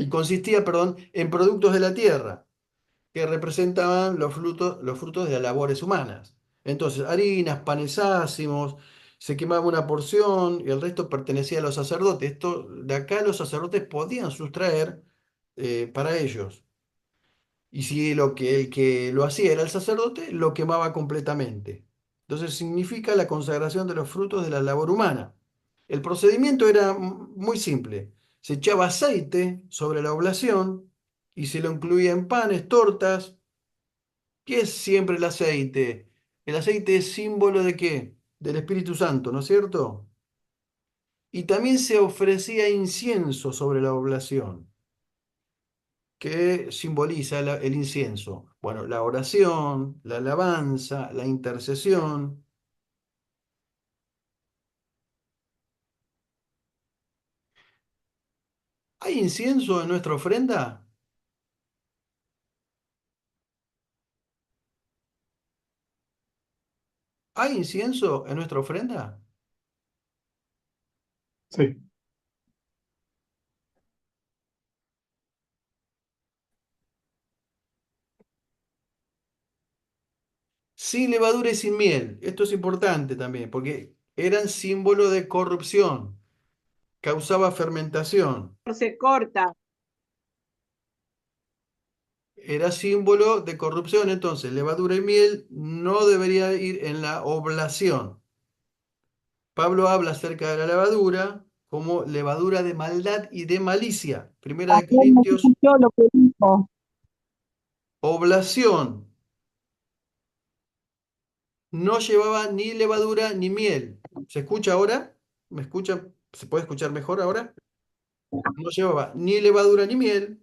consistía, perdón, en productos de la tierra que representaban los frutos de las labores humanas. Entonces, harinas, panes ácimos, se quemaba una porción y el resto pertenecía a los sacerdotes. Esto, de acá los sacerdotes podían sustraer para ellos. Y si el que lo hacía era el sacerdote, lo quemaba completamente. Entonces significa la consagración de los frutos de la labor humana. El procedimiento era muy simple. Se echaba aceite sobre la oblación y se lo incluía en panes, tortas. ¿Qué es siempre el aceite? El aceite es símbolo ¿de qué? Del Espíritu Santo, ¿no es cierto? Y también se ofrecía incienso sobre la oblación. ¿Qué simboliza el incienso? Bueno, la oración, la alabanza, la intercesión. ¿Hay incienso en nuestra ofrenda? ¿Hay incienso en nuestra ofrenda? Sí. Sin levadura y sin miel. Esto es importante también, porque eran símbolo de corrupción, causaba fermentación. Se corta. Era símbolo de corrupción, entonces levadura y miel no debería ir en la oblación. Pablo habla acerca de la levadura como levadura de maldad y de malicia. Primera de Ayer no se Corintios, escuchó lo que dijo. oblación, no llevaba ni levadura ni miel. ¿Se escucha ahora? ¿Me escucha? ¿Se puede escuchar mejor ahora? No llevaba ni levadura ni miel,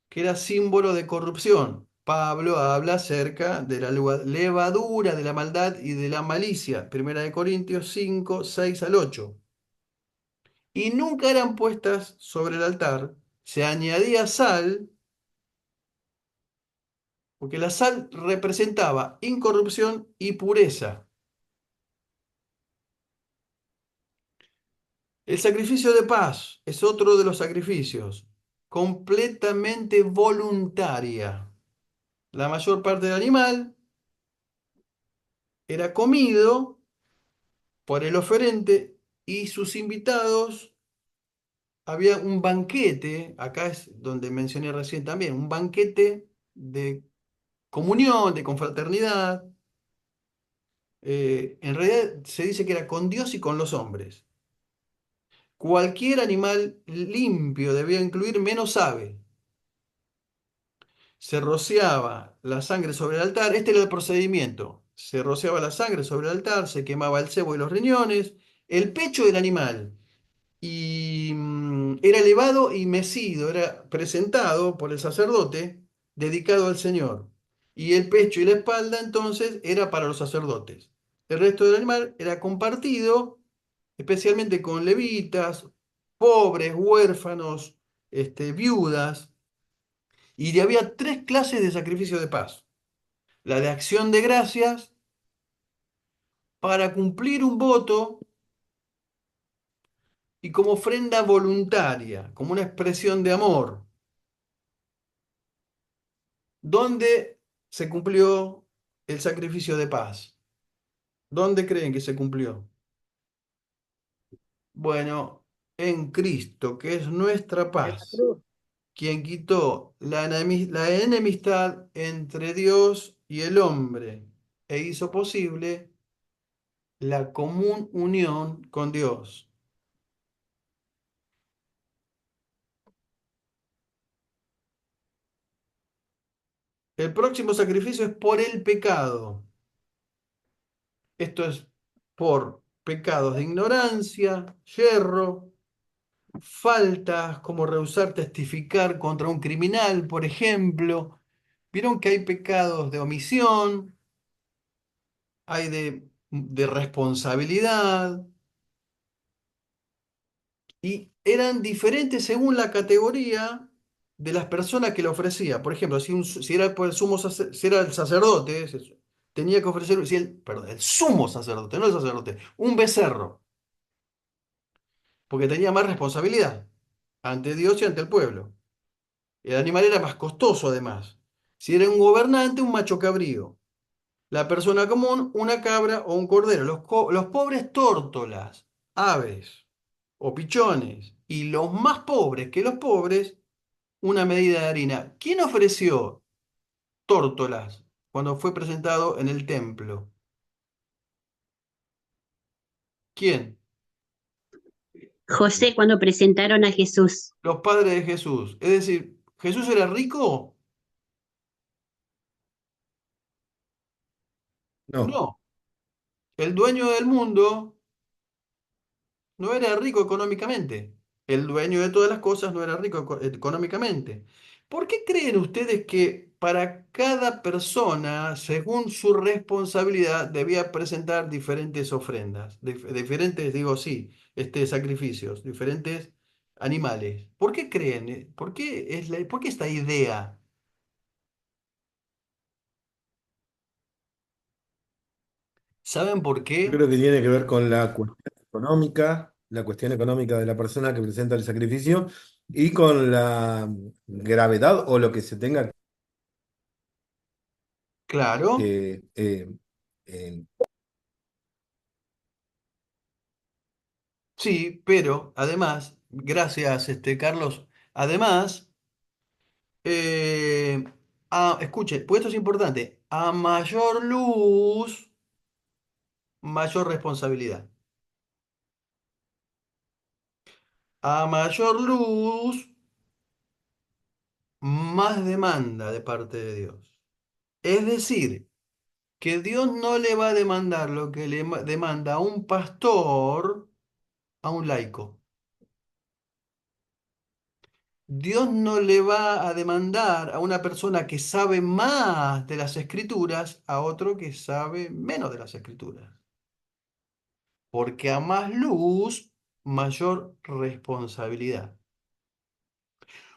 que era símbolo de corrupción. Pablo habla acerca de la levadura de la maldad y de la malicia. Primera de Corintios 5, 6 al 8. Y nunca eran puestas sobre el altar. Se añadía sal, porque la sal representaba incorrupción y pureza. El sacrificio de paz es otro de los sacrificios, completamente voluntaria. La mayor parte del animal era comido por el oferente y sus invitados. Había un banquete, acá es donde mencioné recién también, un banquete de comunión, de confraternidad. En realidad se dice que era con Dios y con los hombres. Cualquier animal limpio debía incluir menos ave. Se rociaba la sangre sobre el altar. Este era el procedimiento. Se rociaba la sangre sobre el altar, se quemaba el cebo y los riñones, el pecho del animal. Y era elevado y mecido, era presentado por el sacerdote, dedicado al Señor. Y el pecho y la espalda entonces era para los sacerdotes. El resto del animal era compartido, especialmente con levitas, pobres, huérfanos, viudas. Y había tres clases de sacrificio de paz. La de acción de gracias, para cumplir un voto y como ofrenda voluntaria, como una expresión de amor. ¿Dónde se cumplió el sacrificio de paz? ¿Dónde creen que se cumplió? Bueno, en Cristo, que es nuestra En la paz, cruz. quien quitó la enemistad entre Dios y el hombre e hizo posible la común unión con Dios. El próximo sacrificio es por el pecado. Esto es por pecados de ignorancia, yerro, faltas como rehusar testificar contra un criminal, por ejemplo. Vieron que hay pecados de omisión, hay de responsabilidad, y eran diferentes según la categoría de las personas que le ofrecía. Por ejemplo, si era por el si era el sacerdote, tenía que ofrecer, perdón, el sumo sacerdote, no el sacerdote, un becerro, porque tenía más responsabilidad ante Dios y ante el pueblo. El animal era más costoso además. Si era un gobernante, un macho cabrío. La persona común, una cabra o un cordero. Los pobres tórtolas, aves o pichones. Y los más pobres que los pobres, una medida de harina. ¿Quién ofreció tórtolas cuando fue presentado en el templo? ¿Quién? José cuando presentaron a Jesús. Los padres de Jesús. Es decir, ¿Jesús era rico? No, No. El dueño del mundo no era rico económicamente. El dueño de todas las cosas no era rico económicamente. ¿Por qué creen ustedes que para cada persona, según su responsabilidad, debía presentar diferentes ofrendas? Diferentes, digo, sí, sacrificios, diferentes animales. ¿Por qué creen? ¿Por qué por qué esta idea? ¿Saben por yo qué? creo que tiene que ver con la cuestión económica de la persona que presenta el sacrificio y con la gravedad o lo que se tenga Claro, que eh, sí, pero además, gracias, Carlos, además. Eh, escuche, pues esto es importante. A mayor luz, mayor responsabilidad. A mayor luz, más demanda de parte de Dios. Es decir, que Dios no le va a demandar lo que demanda a un pastor a un laico. Dios no le va a demandar a una persona que sabe más de las escrituras a otro que sabe menos de las escrituras. Porque a más luz, mayor responsabilidad.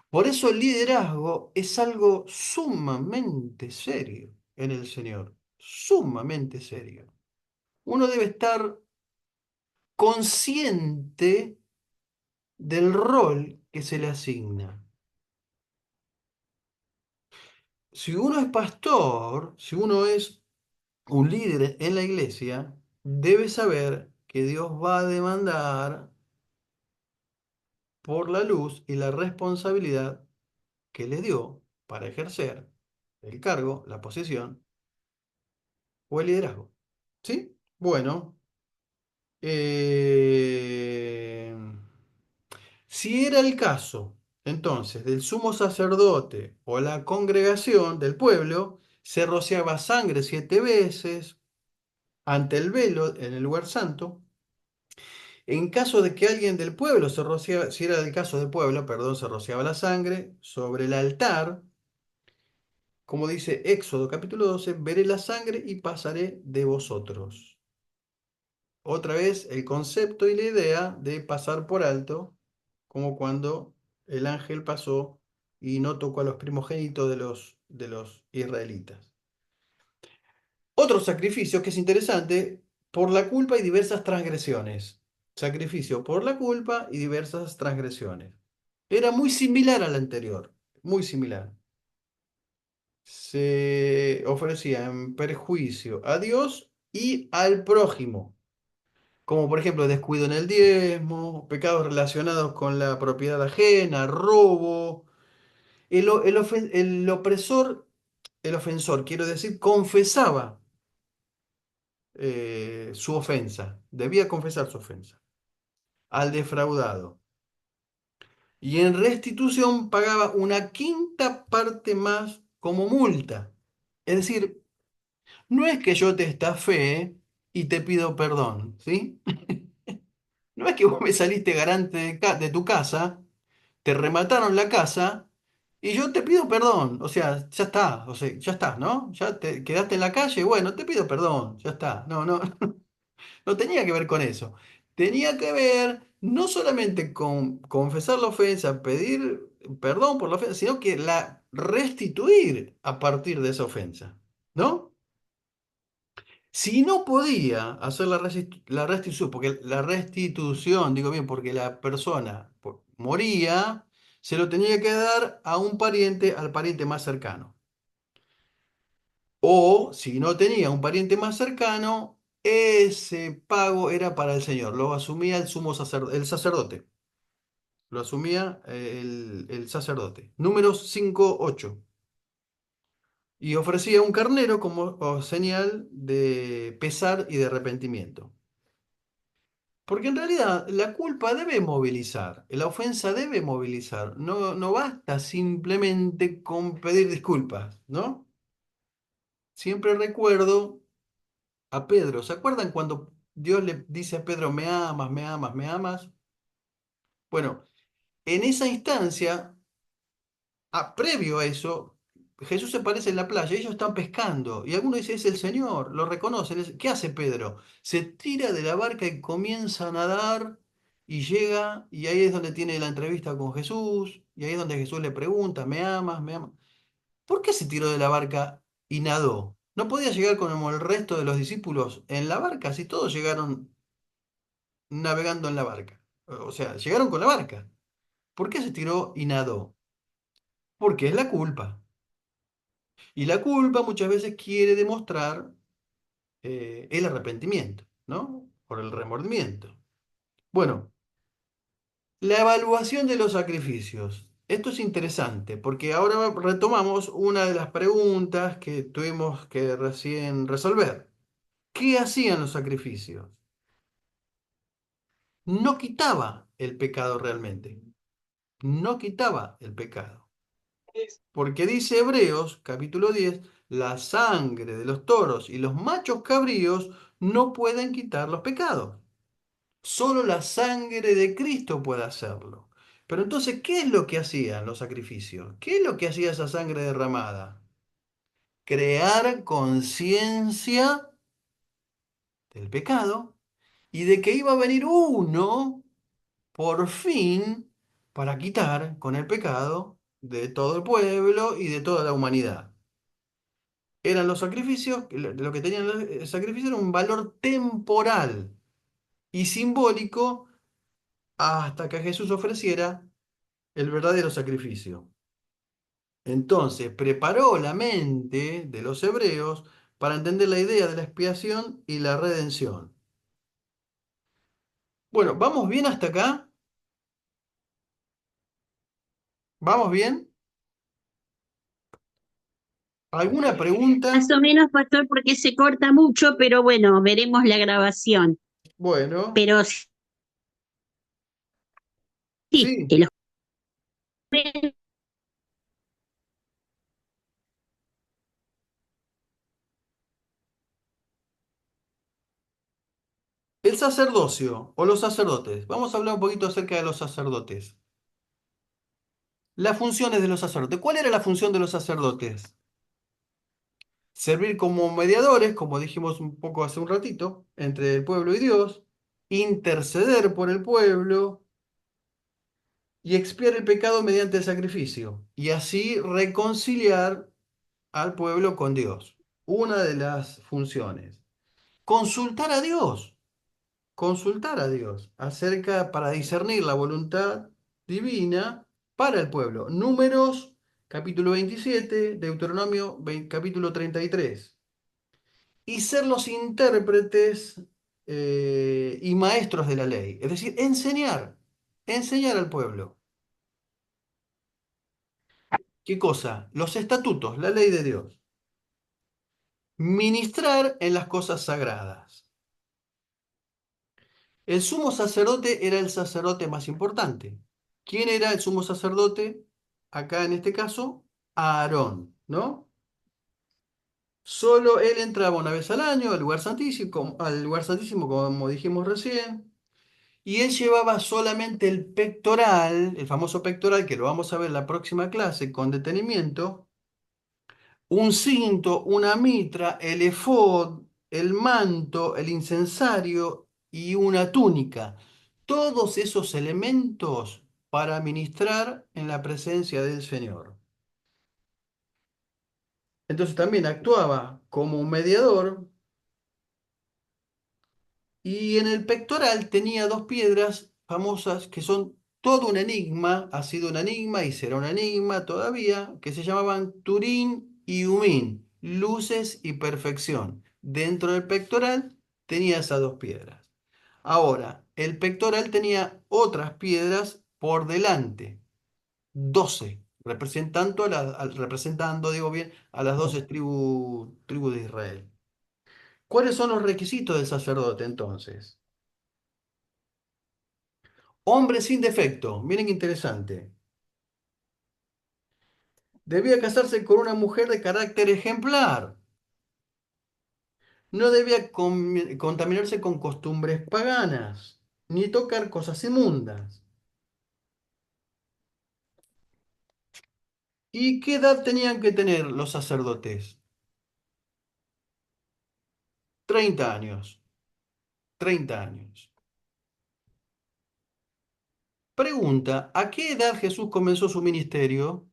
Por eso el liderazgo es algo sumamente serio en el Señor, sumamente serio. Uno debe estar consciente del rol que se le asigna. Si uno es pastor, si uno es un líder en la iglesia, debe saber que Dios va a demandar por la luz y la responsabilidad que le dio para ejercer el cargo, la posición o el liderazgo. ¿Sí? Bueno, eh, si era el caso, entonces, del sumo sacerdote o la congregación del pueblo, se rociaba sangre 7 veces ante el velo en el lugar santo. En caso de que alguien del pueblo se rociaba, si era el caso del pueblo, perdón, se rociaba la sangre sobre el altar. Como dice Éxodo capítulo 12, veré la sangre y pasaré de vosotros. Otra vez el concepto y la idea de pasar por alto, como cuando el ángel pasó y no tocó a los primogénitos de los israelitas. Otro sacrificio que es interesante, por la culpa y diversas transgresiones. Sacrificio por la culpa y diversas transgresiones. Era muy similar al anterior, muy similar. Se ofrecía en perjuicio a Dios y al prójimo, como por ejemplo descuido en el diezmo, pecados relacionados con la propiedad ajena, robo. El ofensor, quiero decir, confesaba su ofensa, debía confesar su ofensa al defraudado. Y en restitución pagaba una quinta parte más como multa. Es decir, no es que yo te estafé y te pido perdón, ¿sí? No es que vos me saliste garante de tu casa, te remataron la casa y yo te pido perdón. O sea, ya está, o sea, ya está, ¿no? Ya te quedaste en la calle, bueno, te pido perdón, ya está. No, no, no tenía que ver con eso. Tenía que ver no solamente con confesar la ofensa, pedir perdón por la ofensa, sino que la restituir a partir de esa ofensa, ¿no? Si no podía hacer la restitución, porque la restitución, digo bien, porque la persona moría, se lo tenía que dar a un pariente, al pariente más cercano. O si no tenía un pariente más cercano, ese pago era para el Señor, lo asumía el sacerdote, lo asumía el sacerdote. Números 5:8. Y ofrecía un carnero como señal de pesar y de arrepentimiento. Porque en realidad la culpa debe movilizar, la ofensa debe movilizar. No, no basta simplemente con pedir disculpas, ¿no? Siempre recuerdo a Pedro. ¿Se acuerdan cuando Dios le dice a Pedro, me amas, me amas, me amas? Bueno, en esa instancia, previo a eso, Jesús se aparece en la playa, ellos están pescando y alguno dice, es el Señor, lo reconocen. ¿Qué hace Pedro? Se tira de la barca y comienza a nadar y llega y ahí es donde tiene la entrevista con Jesús y ahí es donde Jesús le pregunta, ¿me amas? ¿Me amas? ¿Por qué se tiró de la barca y nadó? ¿No podía llegar como el resto de los discípulos en la barca si todos llegaron navegando en la barca? O sea, llegaron con la barca. ¿Por qué se tiró y nadó? Porque es la culpa. Y la culpa muchas veces quiere demostrar el arrepentimiento, ¿no? Por el remordimiento. Bueno, la evaluación de los sacrificios. Esto es interesante porque ahora retomamos una de las preguntas que tuvimos que recién resolver. ¿Qué hacían los sacrificios? No quitaba el pecado realmente. No quitaba el pecado. Porque dice Hebreos, capítulo 10, la sangre de los toros y los machos cabríos no pueden quitar los pecados. Solo la sangre de Cristo puede hacerlo. Pero entonces, ¿qué es lo que hacían los sacrificios? ¿Qué es lo que hacía esa sangre derramada? Crear conciencia del pecado y de que iba a venir uno, por fin, para quitar con el pecado de todo el pueblo y de toda la humanidad. Eran los sacrificios, lo que tenían el sacrificio era un valor temporal y simbólico hasta que Jesús ofreciera el verdadero sacrificio. Entonces, preparó la mente de los hebreos para entender la idea de la expiación y la redención. Bueno, ¿vamos bien hasta acá? ¿Vamos bien? ¿Alguna pregunta? Más o menos, pastor, porque se corta mucho, pero bueno, veremos la grabación. Bueno, Pero sí, sí. que los El sacerdocio o los sacerdotes. Vamos a hablar un poquito acerca de los sacerdotes. Las funciones de los sacerdotes. ¿Cuál era la función de los sacerdotes? Servir como mediadores, como dijimos un poco hace un ratito, entre el pueblo y Dios, interceder por el pueblo y expiar el pecado mediante el sacrificio, y así reconciliar al pueblo con Dios. Una de las funciones. Consultar a Dios acerca para discernir la voluntad divina para el pueblo. Números capítulo 27, Deuteronomio capítulo 33. Y ser los intérpretes y maestros de la ley. Es decir, enseñar al pueblo. ¿Qué cosa? Los estatutos, la ley de Dios. Ministrar en las cosas sagradas. El sumo sacerdote era el sacerdote más importante. ¿Quién era el sumo sacerdote? Acá en este caso, Aarón. ¿no? Solo él entraba una vez al año al lugar santísimo, como dijimos recién, y él llevaba solamente el pectoral, el famoso pectoral, que lo vamos a ver en la próxima clase con detenimiento, un cinto, una mitra, el efod, el manto, el incensario y una túnica. Todos esos elementos para ministrar en la presencia del Señor. Entonces también actuaba como un mediador y en el pectoral tenía dos piedras famosas que son todo un enigma, ha sido un enigma y será un enigma todavía, que se llamaban Turín y Umín, luces y perfección. Dentro del pectoral tenía esas dos piedras. Ahora, el pectoral tenía otras piedras por delante, 12, representando, digo bien, a las 12 tribus de Israel. ¿Cuáles son los requisitos del sacerdote entonces? Hombre sin defecto, miren qué interesante. Debía casarse con una mujer de carácter ejemplar. No debía contaminarse con costumbres paganas, ni tocar cosas inmundas. ¿Y qué edad tenían que tener los sacerdotes? 30 años. 30 años. Pregunta, ¿a qué edad Jesús comenzó su ministerio?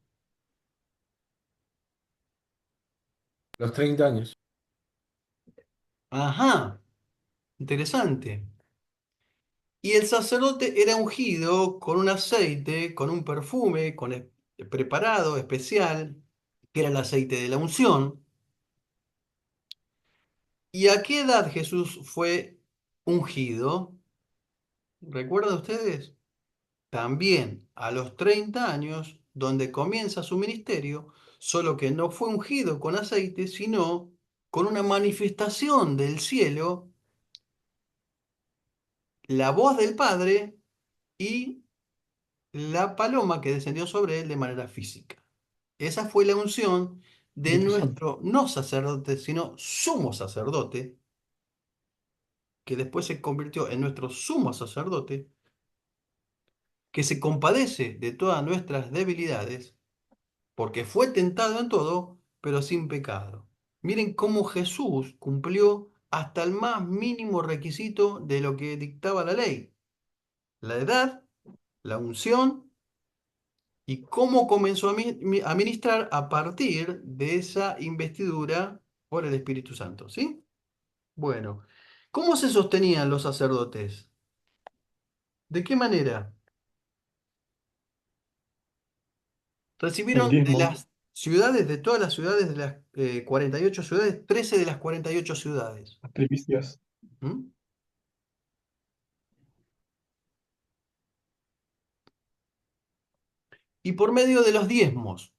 Los 30 años. Ajá, interesante. Y el sacerdote era ungido con un aceite, con un perfume, preparado, especial, que era el aceite de la unción. ¿Y a qué edad Jesús fue ungido? ¿Recuerdan ustedes? También a los 30 años, donde comienza su ministerio, solo que no fue ungido con aceite, sino con una manifestación del cielo, la voz del Padre y la paloma que descendió sobre él de manera física. Esa fue la unción de Espíritu Santo. nuestro no sacerdote, sino sumo sacerdote, que después se convirtió en nuestro sumo sacerdote, que se compadece de todas nuestras debilidades, porque fue tentado en todo, pero sin pecado. Miren cómo Jesús cumplió hasta el más mínimo requisito de lo que dictaba la ley: la edad, la unción y cómo comenzó a ministrar a partir de esa investidura por el Espíritu Santo, ¿sí? Bueno, ¿cómo se sostenían los sacerdotes? ¿De qué manera? El Recibieron de diezmo, las ciudades, de todas las ciudades, de las 48 ciudades, 13 de las 48 ciudades. las primicias. ¿Mm? Y por medio de los diezmos.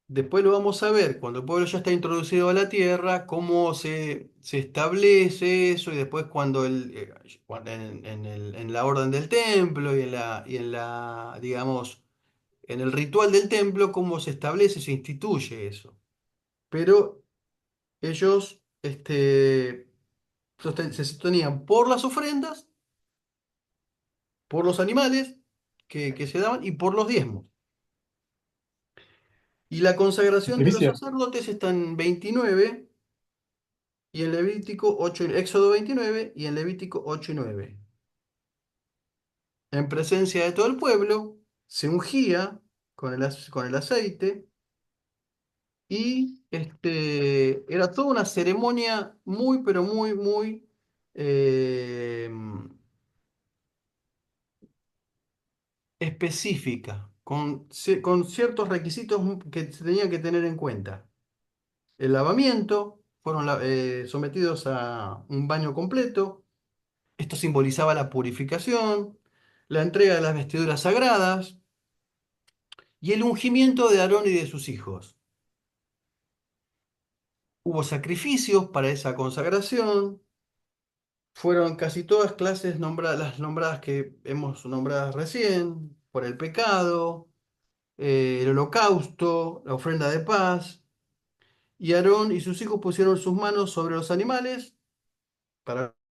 Después lo vamos a ver cuando el pueblo ya está introducido a la tierra, cómo se establece eso, y después cuando, en la orden del templo digamos, en el ritual del templo, cómo se establece, se instituye eso. Pero ellos se sostenían por las ofrendas, por los animales que se daban y por los diezmos. Y la Las consagración de los primicias. sacerdotes está en 29 y en Levítico 8, Éxodo 29 y en Levítico 8 y 9. En presencia de todo el pueblo se ungía con el aceite y era toda una ceremonia muy, pero muy, muy eh, específica, con ciertos requisitos que se tenían que tener en cuenta. El lavamiento, fueron sometidos a un baño completo. Esto simbolizaba la purificación, la entrega de las vestiduras sagradas y el ungimiento de Aarón y de sus hijos. Hubo sacrificios para esa consagración. Fueron casi todas clases nombradas, las nombradas que hemos nombrado recién, por el pecado, el holocausto, la ofrenda de paz. Y Aarón y sus hijos pusieron sus manos sobre los animales para